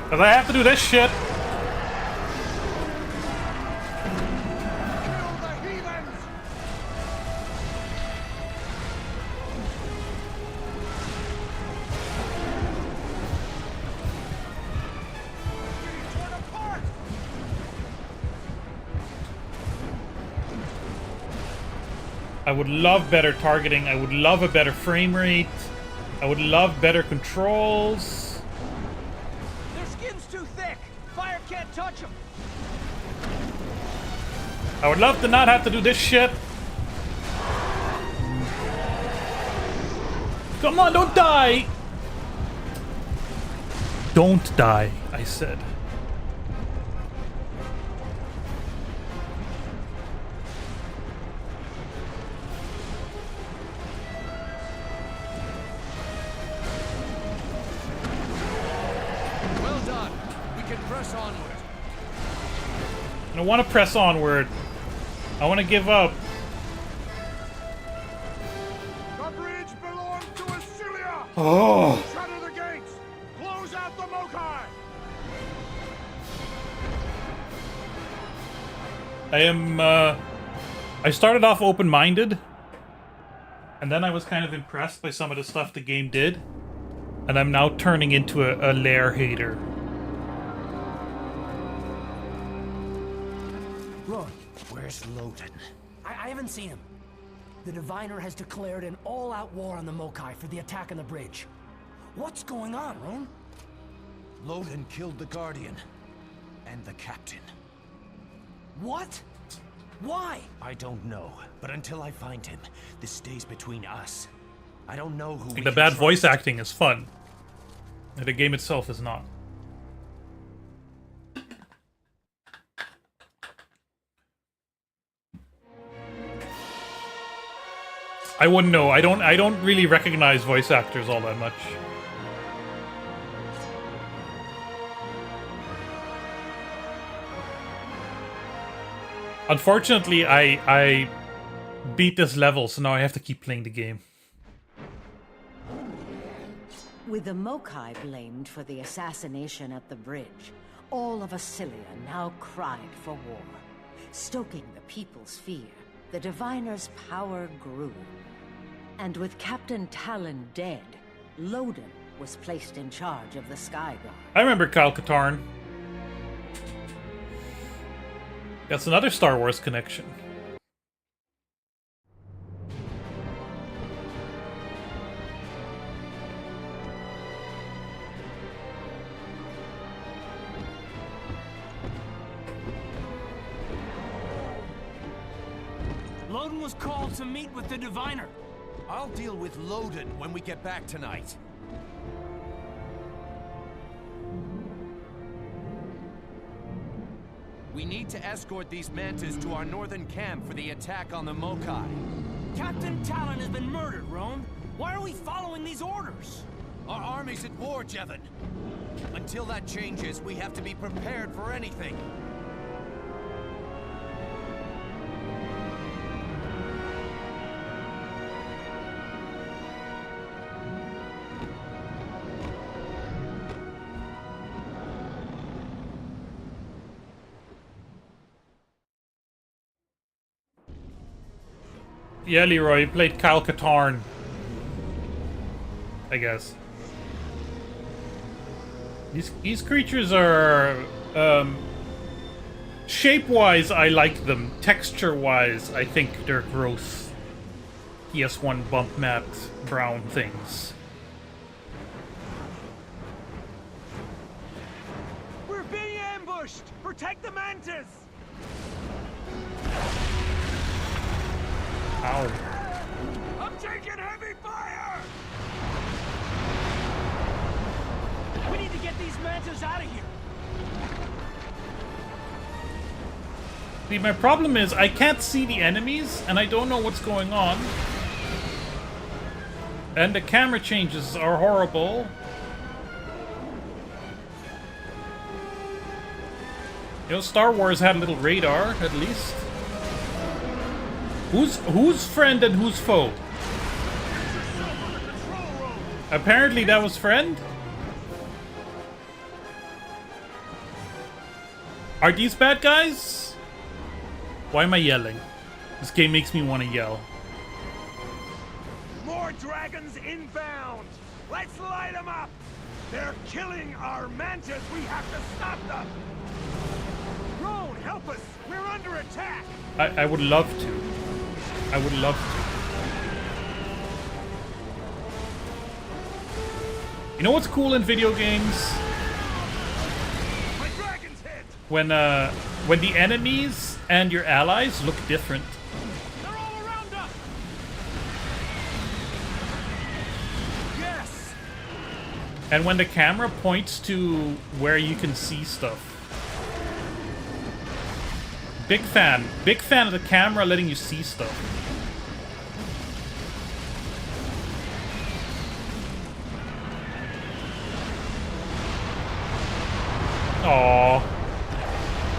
Cause I have to do this shit. I would love better targeting. I would love a better frame rate. I would love better controls. Their skin's too thick. Fire can't touch them. I would love to not have to do this shit. Come on, don't die! Don't die, I said. Well done. We can press onward. I don't want to press onward. I want to give up. The bridge belongs to Assyria! Oh. Shutter the gates! Close out the Mokai! I started off open-minded, and then I was kind of impressed by some of the stuff the game did, and I'm now turning into a Lair hater. Roy, where's Loden? I haven't seen him. The Diviner has declared an all-out war on the Mokai for the attack on the bridge. What's going on, Roan? Loden killed the Guardian and the Captain. What? Why? I don't know, but until I find him, this stays between us. I don't know who. The bad voice acting is fun. The game itself is not. I wouldn't know. I don't really recognize voice actors all that much. Unfortunately, I beat this level, so now I have to keep playing the game. With the Mokai blamed for the assassination at the bridge, all of Assyria now cried for war. Stoking the people's fear, the Diviner's power grew. And with Captain Talon dead, Loden was placed in charge of the Sky Guard. I remember Kyle Katarn. That's another Star Wars connection. Loden was called to meet with the Diviner. I'll deal with Loden when we get back tonight. We need to escort these Mantas to our northern camp for the attack on the Mokai. Captain Talon has been murdered, Roan. Why are we following these orders? Our army's at war, Jevon. Until that changes, we have to be prepared for anything. Yeah, Leroy, you played Kyle Katarn. I guess. These creatures are... shape-wise, I like them. Texture-wise, I think they're gross. PS1 bump matte brown things. We're being ambushed! Protect the Mantas! Ow. I'm taking heavy fire! We need to get these Mantas out of here! See, my problem is I can't see the enemies, and I don't know what's going on. And the camera changes are horrible. You know, Star Wars had a little radar, at least. Who's friend and who's foe? Apparently that was friend. Are these bad guys? Why am I yelling? This game makes me want to yell. More dragons inbound! Let's light them up! They're killing our mantis! We have to stop them! Roan, help us! We're under attack! I would love to. I would love to. You know what's cool in video games? My dragon's hit! When the enemies and your allies look different. They're all around us! Yes! And when the camera points to where you can see stuff. Big fan. Big fan of the camera letting you see stuff. Aww.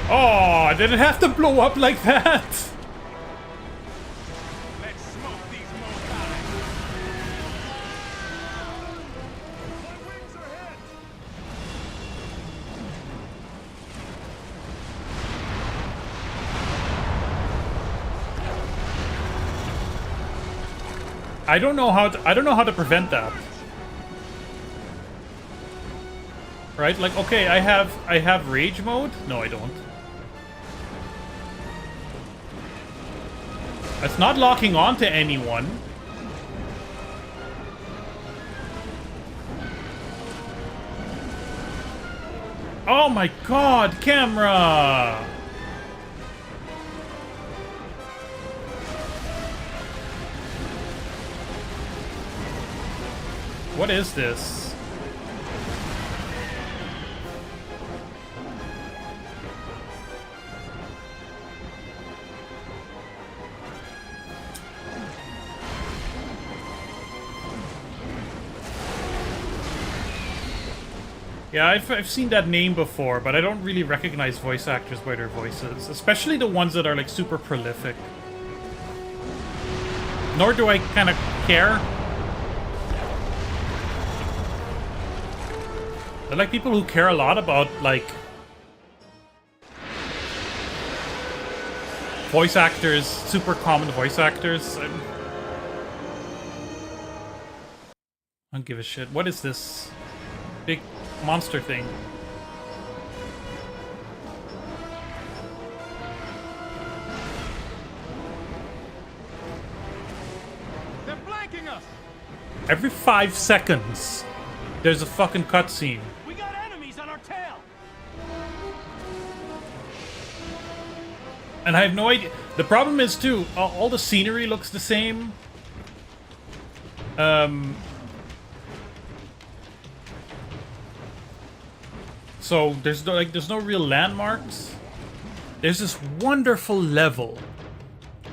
Oh, did it have to blow up like that? Let's smoke these Mokai! My wings are hit! I don't know how to prevent that. Right? Like, okay, I have rage mode? No, I don't. It's not locking onto anyone. Oh my god, camera! What is this? Yeah, I've seen that name before, but I don't really recognize voice actors by their voices, especially the ones that are like super prolific. Nor do I kind of care. I like people who care a lot about like voice actors, super common voice actors. I don't give a shit. What is this big monster thing? They're flanking us! Every 5 seconds, there's a fucking cutscene. We got enemies on our tail! And I have no idea. The problem is too, all the scenery looks the same. So there's no real landmarks. There's this wonderful level.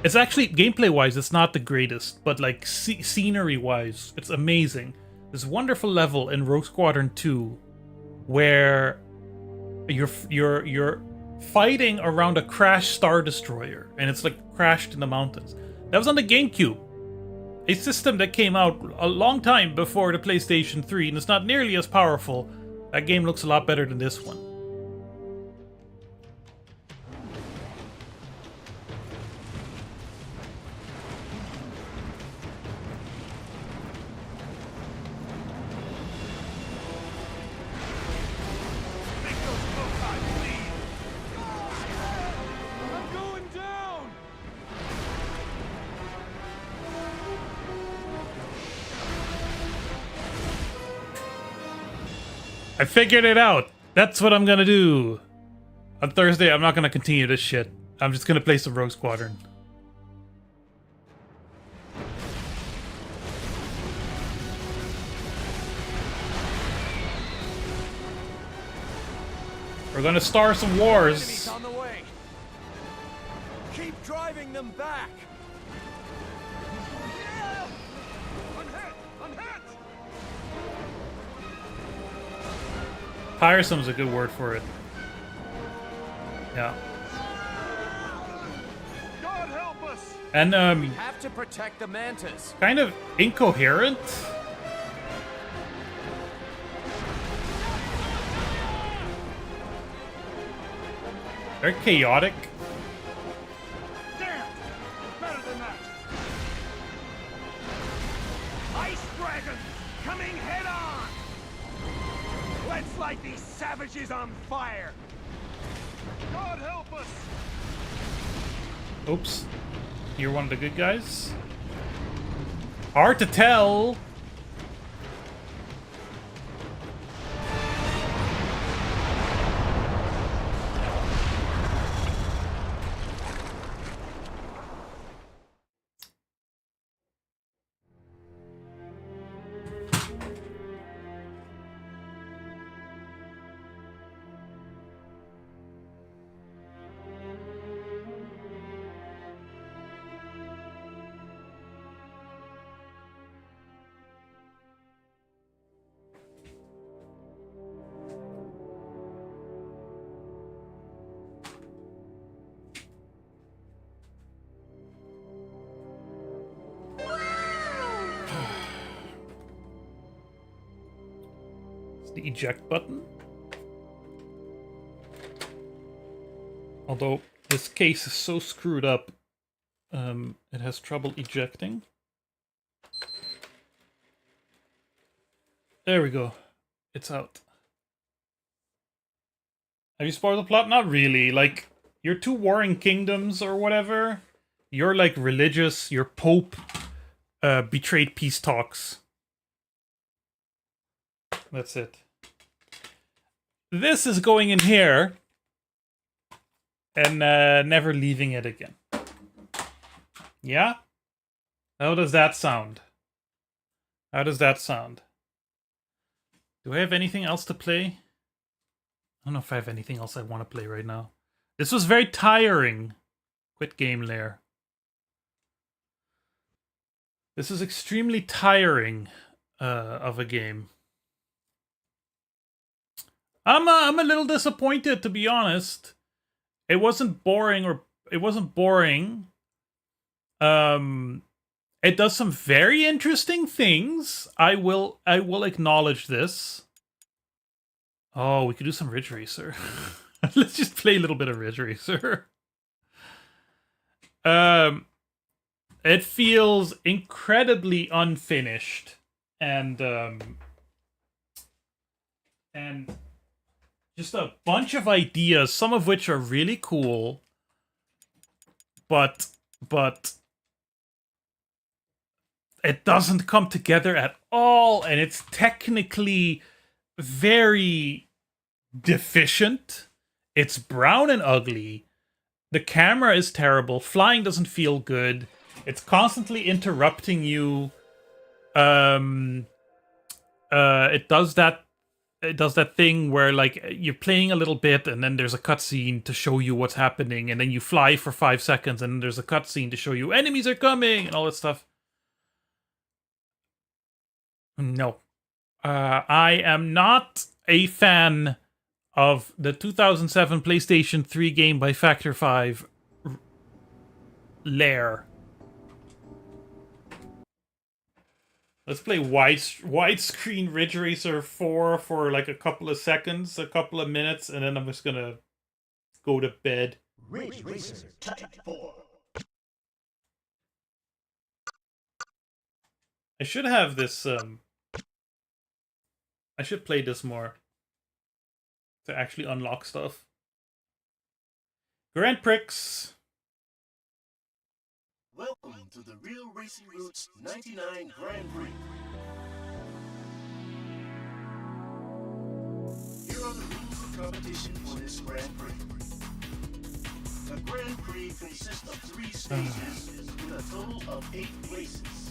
It's actually gameplay-wise, it's not the greatest, but like scenery-wise, it's amazing. This wonderful level in Rogue Squadron 2, where you're fighting around a crashed Star Destroyer, and it's like crashed in the mountains. That was on the GameCube, a system that came out a long time before the PlayStation 3, and it's not nearly as powerful. That game looks a lot better than this one. I figured it out. That's what I'm gonna do. On Thursday, I'm not gonna continue this shit. I'm just gonna play some Rogue Squadron. We're gonna start some wars. Enemies on the way. Keep driving them back. Tiresome's a good word for it. Yeah. God help us! And We have to protect the mantis. kind of incoherent. Very chaotic. Damn! Better than that! Ice Dragon! Coming head on! Let's light these savages on fire! God help us! Oops. You're one of the good guys? Hard to tell. The eject button. Although this case is so screwed up, it has trouble ejecting. There we go. It's out. Have you spoiled the plot? Not really. Like, your two warring kingdoms or whatever, you're like religious, your pope betrayed peace talks. That's it. This is going in here and never leaving it again. Yeah? How does that sound? How does that sound? Do I have anything else to play? I don't know if I have anything else I want to play right now. This was very tiring. Quit game, Lair. This is extremely tiring of a game. I'm a little disappointed, to be honest. It wasn't boring, or it wasn't boring. It does some very interesting things. I will acknowledge this. Oh, we could do some Ridge Racer. Let's just play a little bit of Ridge Racer. It feels incredibly unfinished and just a bunch of ideas, some of which are really cool, but it doesn't come together at all, and it's technically very deficient. It's brown and ugly. The camera is terrible. Flying doesn't feel good. It's constantly interrupting you. It does that thing where, like, you're playing a little bit and then there's a cutscene to show you what's happening, and then you fly for 5 seconds and then there's a cutscene to show you enemies are coming and all that stuff. No. I am not a fan of the 2007 PlayStation 3 game by Factor 5, Lair. Let's play widescreen Ridge Racer 4 for like a couple of seconds, a couple of minutes, and then I'm just gonna go to bed. Ridge Racer Type 4. I should have this, I should play this more to actually unlock stuff. Grand Prix. Welcome to the Real Racing Roots 99 Grand Prix. Here are the rules of competition for this Grand Prix. The Grand Prix consists of 3 stages with a total of 8 races.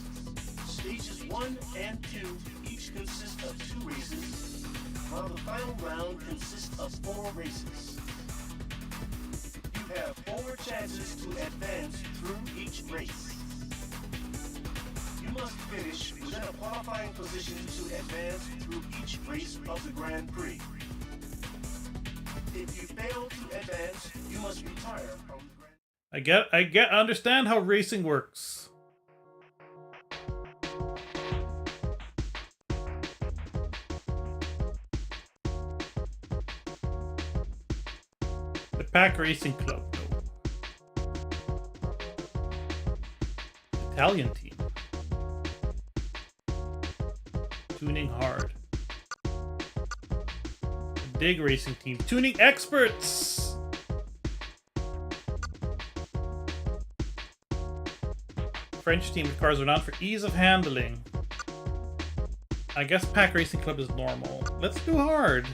Stages 1 and 2 each consist of 2 races, while the final round consists of 4 races. You have 4 chances to advance through each race. You must finish within a qualifying position to advance through each race of the Grand Prix. If you fail to advance, you must retire from the Grand... I understand how racing works. The Pack Racing Club, no. Italian team. Tuning hard. The Dig Racing team. Tuning experts! French team with cars renowned for ease of handling. I guess Pack Racing Club is normal. Let's do hard.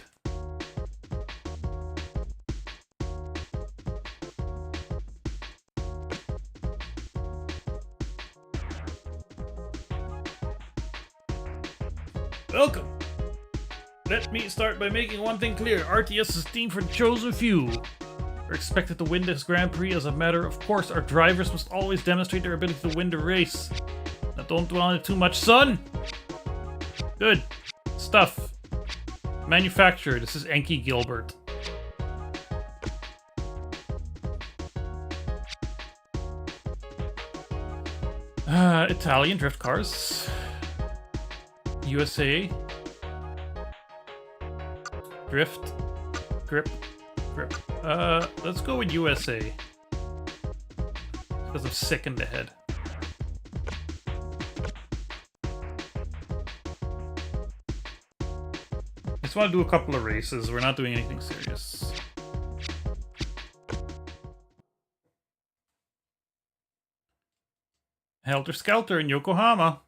Welcome! Let me start by making one thing clear. RTS is themed for the chosen few. We're expected to win this Grand Prix as a matter of course. Our drivers must always demonstrate their ability to win the race. Now don't dwell on it too much, son! Good. Stuff. Manufacturer. This is Enki Gilbert. Italian drift cars. USA. Drift. Grip. Let's go with USA. Because I'm sick in the head. I just want to do a couple of races. We're not doing anything serious. Helter Skelter in Yokohama.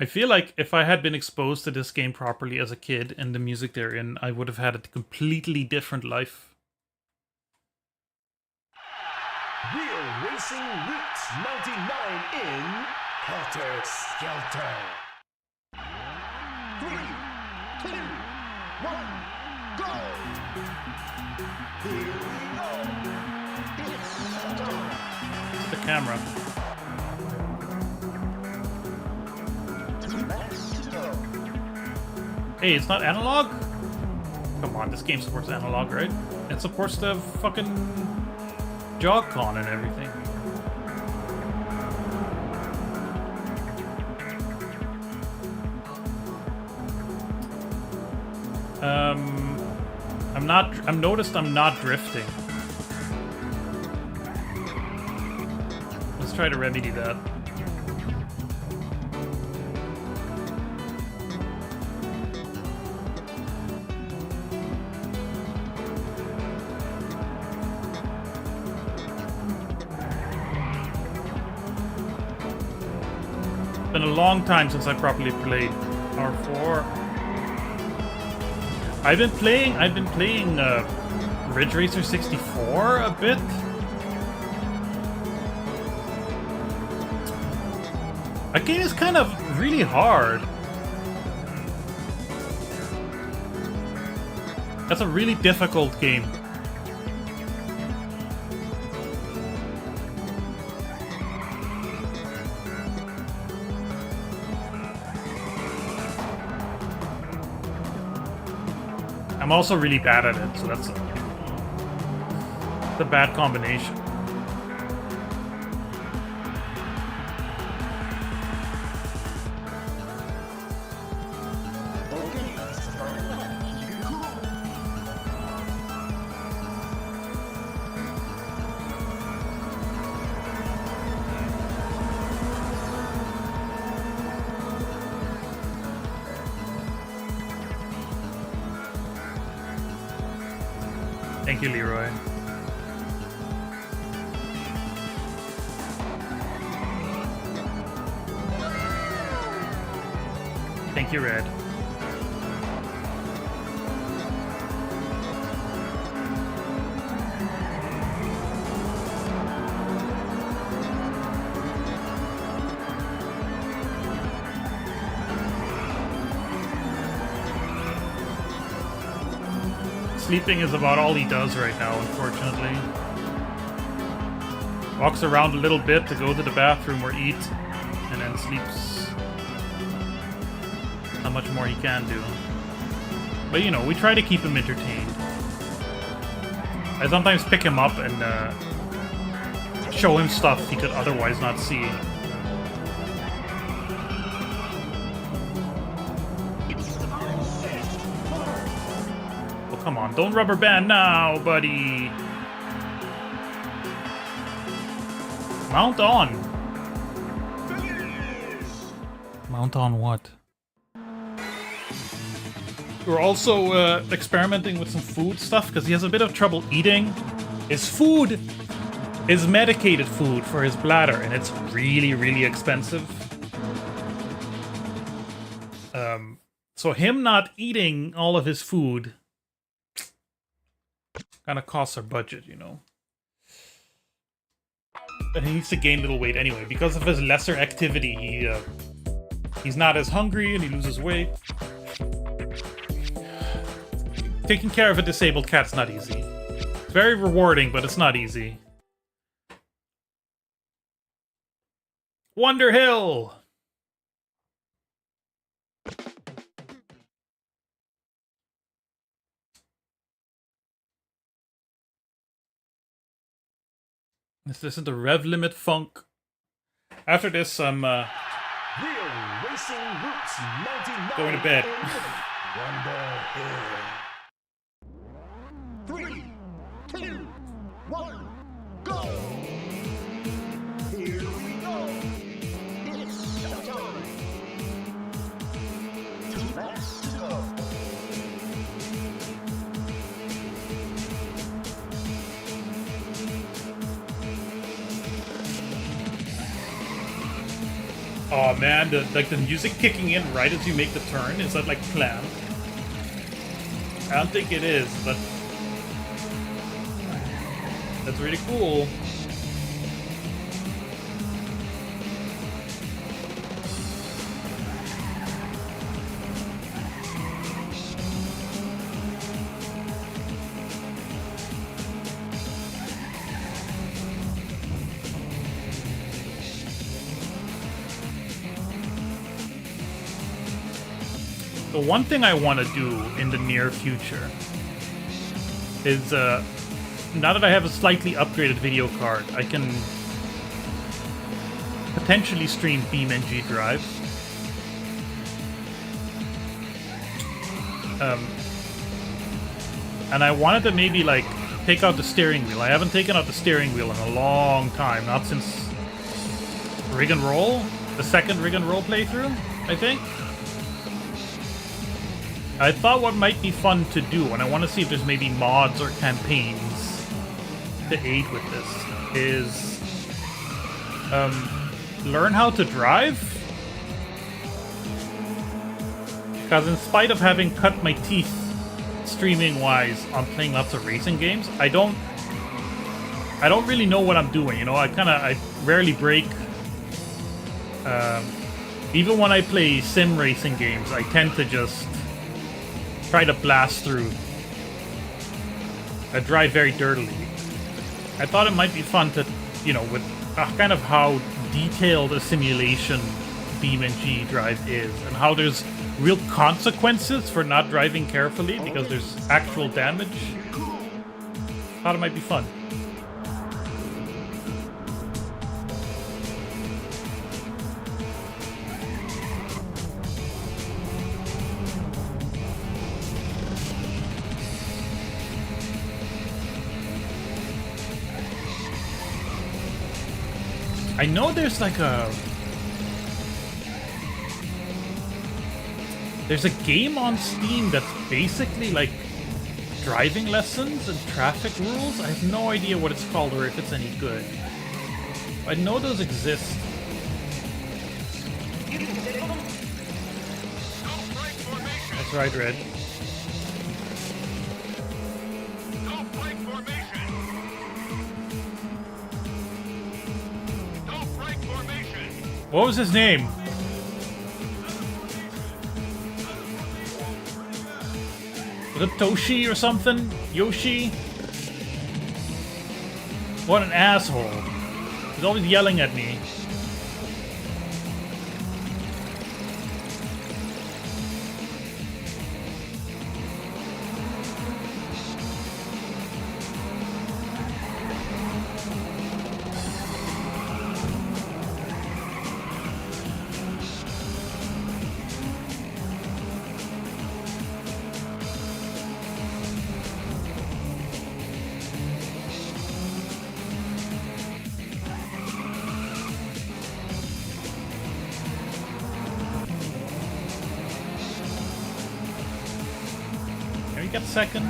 I feel like if I had been exposed to this game properly as a kid and the music therein, I would have had a completely different life. Real Racing Roots 99 in Helter Skelter. 3, 2, 1, go! Here we go! It's time! It's the camera. Hey, it's not analog? Come on, this game supports analog, right? It supports the fucking Jog-Con and everything. I'm noticed I'm not drifting. Let's try to remedy that. It's been a long time since I properly played R4. I've been playing Ridge Racer 64 a bit. That game is kind of really hard. That's a really difficult game. I'm also really bad at it, so that's a bad combination. Thank you, Leroy. Thank you, Red. Sleeping is about all he does right now, unfortunately. Walks around a little bit to go to the bathroom or eat, and then sleeps how much more he can do. But you know, we try to keep him entertained. I sometimes pick him up and show him stuff he could otherwise not see. Well, come on, don't rubber band now, buddy. Mount on. Mount on what? We're also experimenting with some food stuff because he has a bit of trouble eating. His food is medicated food for his bladder, and it's really, really expensive. So him not eating all of his food kind of costs our budget, you know. But he needs to gain little weight anyway. Because of his lesser activity, he's not as hungry and he loses weight. Taking care of a disabled cat's not easy. It's very rewarding, but it's not easy. Wonder Hill! Let's listen to Rev Limit Funk. After this, I'm Real Racing Roots 99 going to bed. Wonder Hill. 3, 2, 1, go! Here we go! It's showtime! Let's go! Oh man, the music kicking in right as you make the turn, is that like planned? I don't think it is, but that's really cool. The one thing I want to do in the near future is, now that I have a slightly upgraded video card, I can potentially stream BeamNG Drive. And I wanted to maybe, like, take out the steering wheel. I haven't taken out the steering wheel in a long time, not since Rig and Roll, the second Rig and Roll playthrough, I think. I thought what might be fun to do, and I want to see if there's maybe mods or campaigns to aid with this, is learn how to drive. Because in spite of having cut my teeth streaming-wise on playing lots of racing games, I don't really know what I'm doing, you know? I rarely brake. Even when I play sim racing games, I tend to just try to blast through. I drive very dirtily. I thought it might be fun to, you know, with kind of how detailed a simulation BeamNG Drive is, and how there's real consequences for not driving carefully because there's actual damage. Thought it might be fun. I know there's like there's a game on Steam that's basically like driving lessons and traffic rules. I have no idea what it's called or if it's any good. I know those exist. That's right, Red. What was his name? Was it Toshi or something? Yoshi? What an asshole. He's always yelling at me. we get second?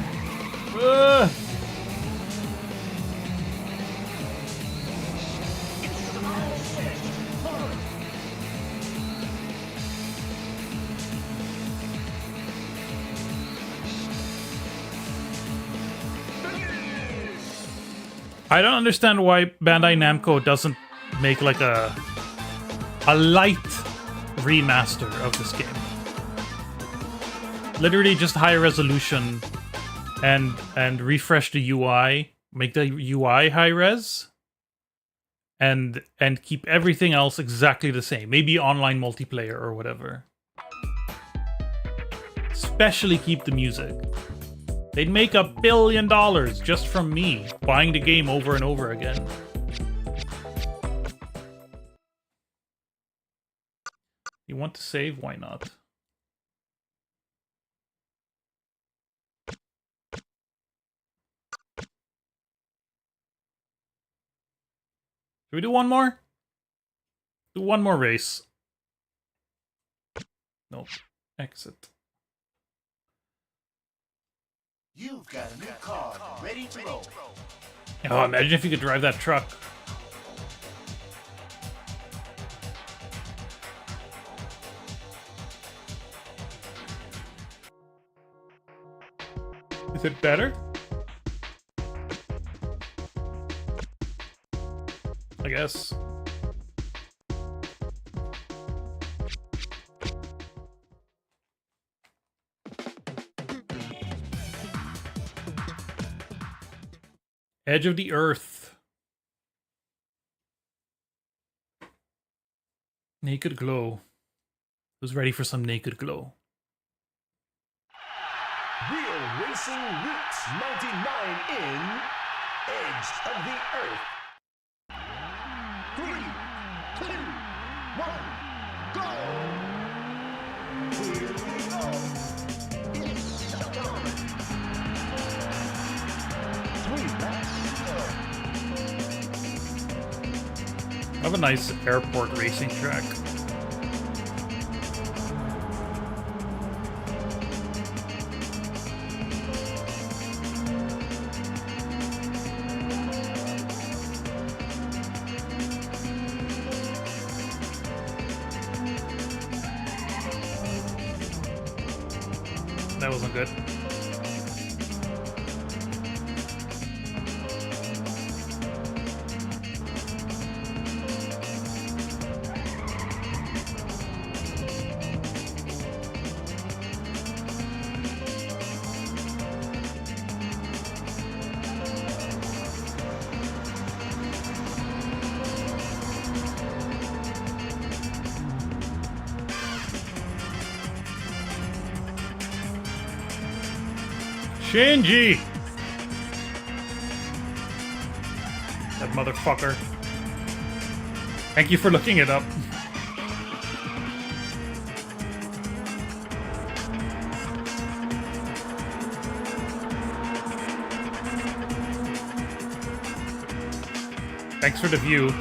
I don't understand why Bandai Namco doesn't make like a light remaster of this game. Literally just higher resolution and refresh the UI, make the UI high res, and keep everything else exactly the same. Maybe online multiplayer or whatever. Especially keep the music. They'd make $1 billion just from me buying the game over and over again. You want to save? Why not? Should we do one more? Do one more race. Nope. Exit. You've got a new car ready to roll. Oh, imagine if you could drive that truck. Is it better? I guess. Edge of the Earth. Naked Glow. Who's ready for some Naked Glow? Real Racing Roots 99 in Edge of the Earth. 3, 2, 1, go! Here we go. It's time. 3 laps to go. Have a nice airport racing track. That wasn't good. Shinji! That motherfucker. Thank you for looking it up. Thanks for the view.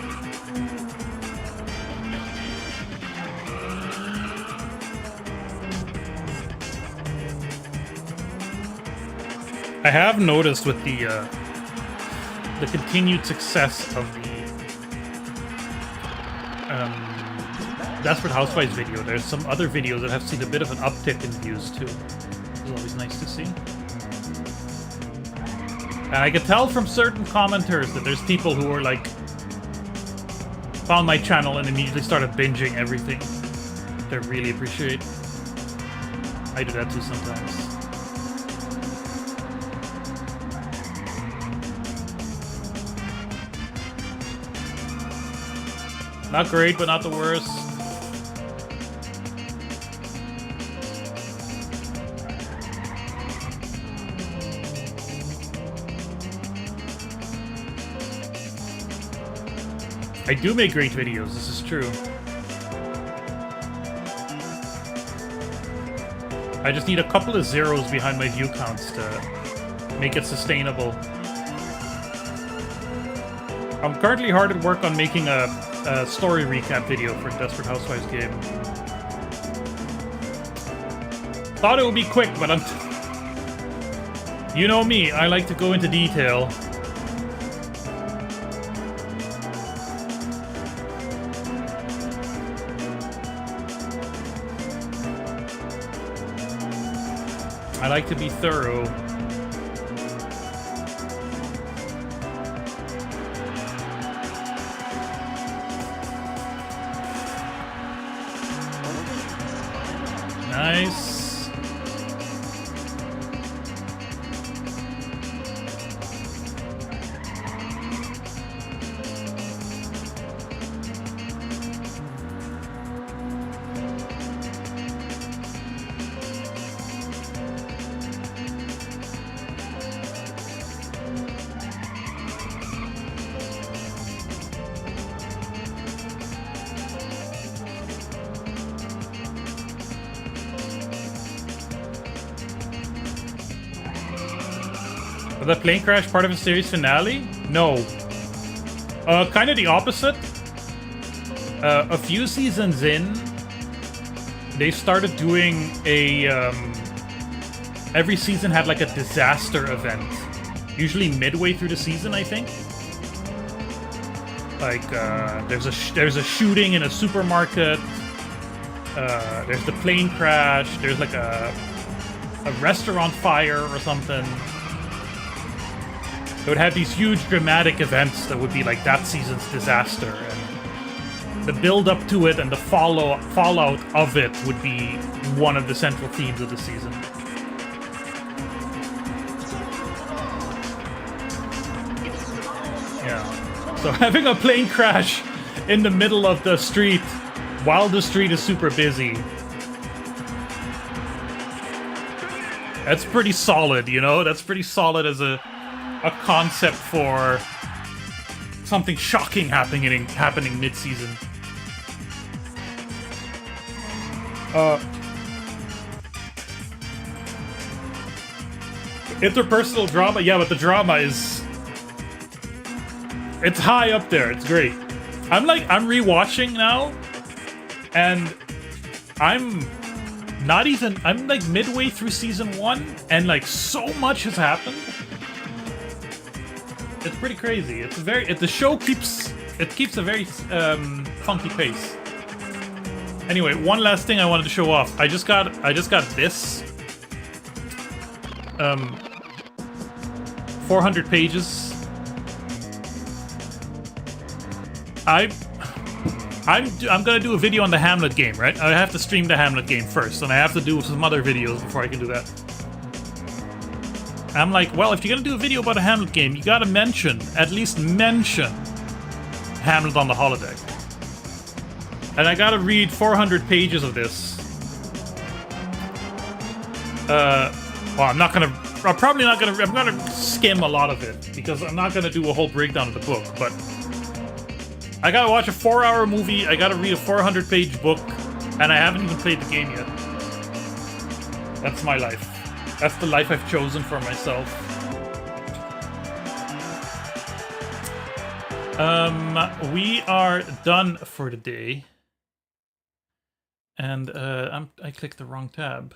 I have noticed with the continued success of the Desperate Housewives video, there's some other videos that have seen a bit of an uptick in views too. It's always nice to see. And I could tell from certain commenters that there's people who are like, found my channel and immediately started binging everything. Which I really appreciate. I do that too sometimes. Not great, but not the worst. I do make great videos, this is true. I just need a couple of zeros behind my view counts to make it sustainable. I'm currently hard at work on making a story recap video for Desperate Housewives game. Thought it would be quick, but You know me, I like to go into detail. I like to be thorough. Nice. The plane crash part of the series finale? No. Kind of the opposite. A few seasons in, they started doing a... every season had like a disaster event. Usually midway through the season, I think. Like, there's a shooting in a supermarket. There's the plane crash. There's like a restaurant fire or something. It would have these huge dramatic events that would be like that season's disaster, and the build up to it and the fallout of it would be one of the central themes of the season. Yeah. So having a plane crash in the middle of the street while the street is super busy, that's pretty solid, you know? That's pretty solid as a concept for something shocking happening mid-season. Interpersonal drama, yeah, but the drama is... it's high up there, it's great. I'm rewatching now, and I'm like midway through season 1, and like so much has happened. It's pretty crazy. The show keeps a very funky pace. Anyway, one last thing I wanted to show off. I just got this 400 pages. I'm gonna do a video on the Hamlet game, right? I have to stream the Hamlet game first, and I have to do some other videos before I can do that. I'm like, well, if you're gonna do a video about a Hamlet game, you gotta at least mention Hamlet on the holodeck. And I gotta read 400 pages of this. Well, I'm gonna skim a lot of it, because I'm not gonna do a whole breakdown of the book, but I gotta watch a 4-hour movie, I gotta read a 400-page book, and I haven't even played the game yet. That's my life. That's the life I've chosen for myself. We are done for the day. And I clicked the wrong tab.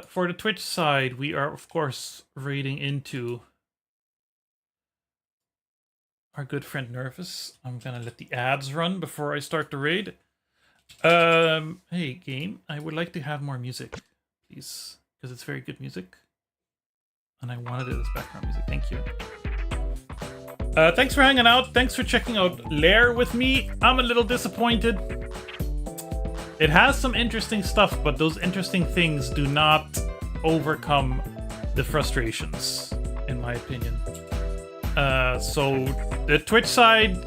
For the Twitch side, we are, of course, raiding into our good friend Nervous. I'm gonna let the ads run before I start the raid. Hey, game, I would like to have more music, please, because it's very good music. And I wanted it as background music. Thank you. Thanks for hanging out. Thanks for checking out Lair with me. I'm a little disappointed. It has some interesting stuff, but those interesting things do not overcome the frustrations, in my opinion. So the Twitch side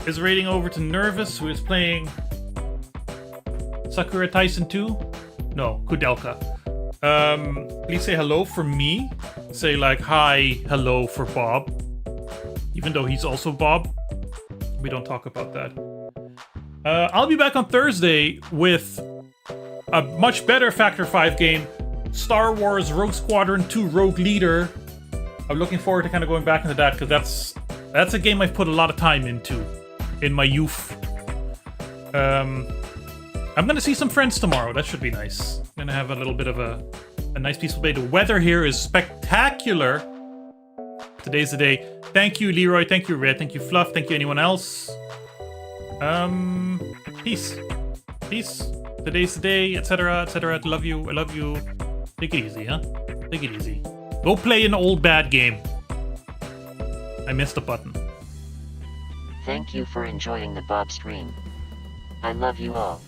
is raiding over to Nervous, who is playing Sakura Tyson 2? No, Kudelka. Please say hello for me. Say like, hi, hello for Bob. Even though he's also Bob. We don't talk about that. I'll be back on Thursday with a much better Factor 5 game. Star Wars Rogue Squadron 2 Rogue Leader. I'm looking forward to kind of going back into that, because that's a game I've put a lot of time into in my youth. I'm gonna see some friends tomorrow. That should be nice. I'm gonna have a little bit of a a nice peaceful day. The weather here is spectacular. Today's the day. Thank you, Leroy. Thank you, Red. Thank you, Fluff. Thank you, anyone else. Peace. Peace. Today's the day, etc., etc. I love you. I love you. Take it easy, huh? Take it easy. Go play an old bad game. I missed a button. Thank you for enjoying the Bob stream. I love you all.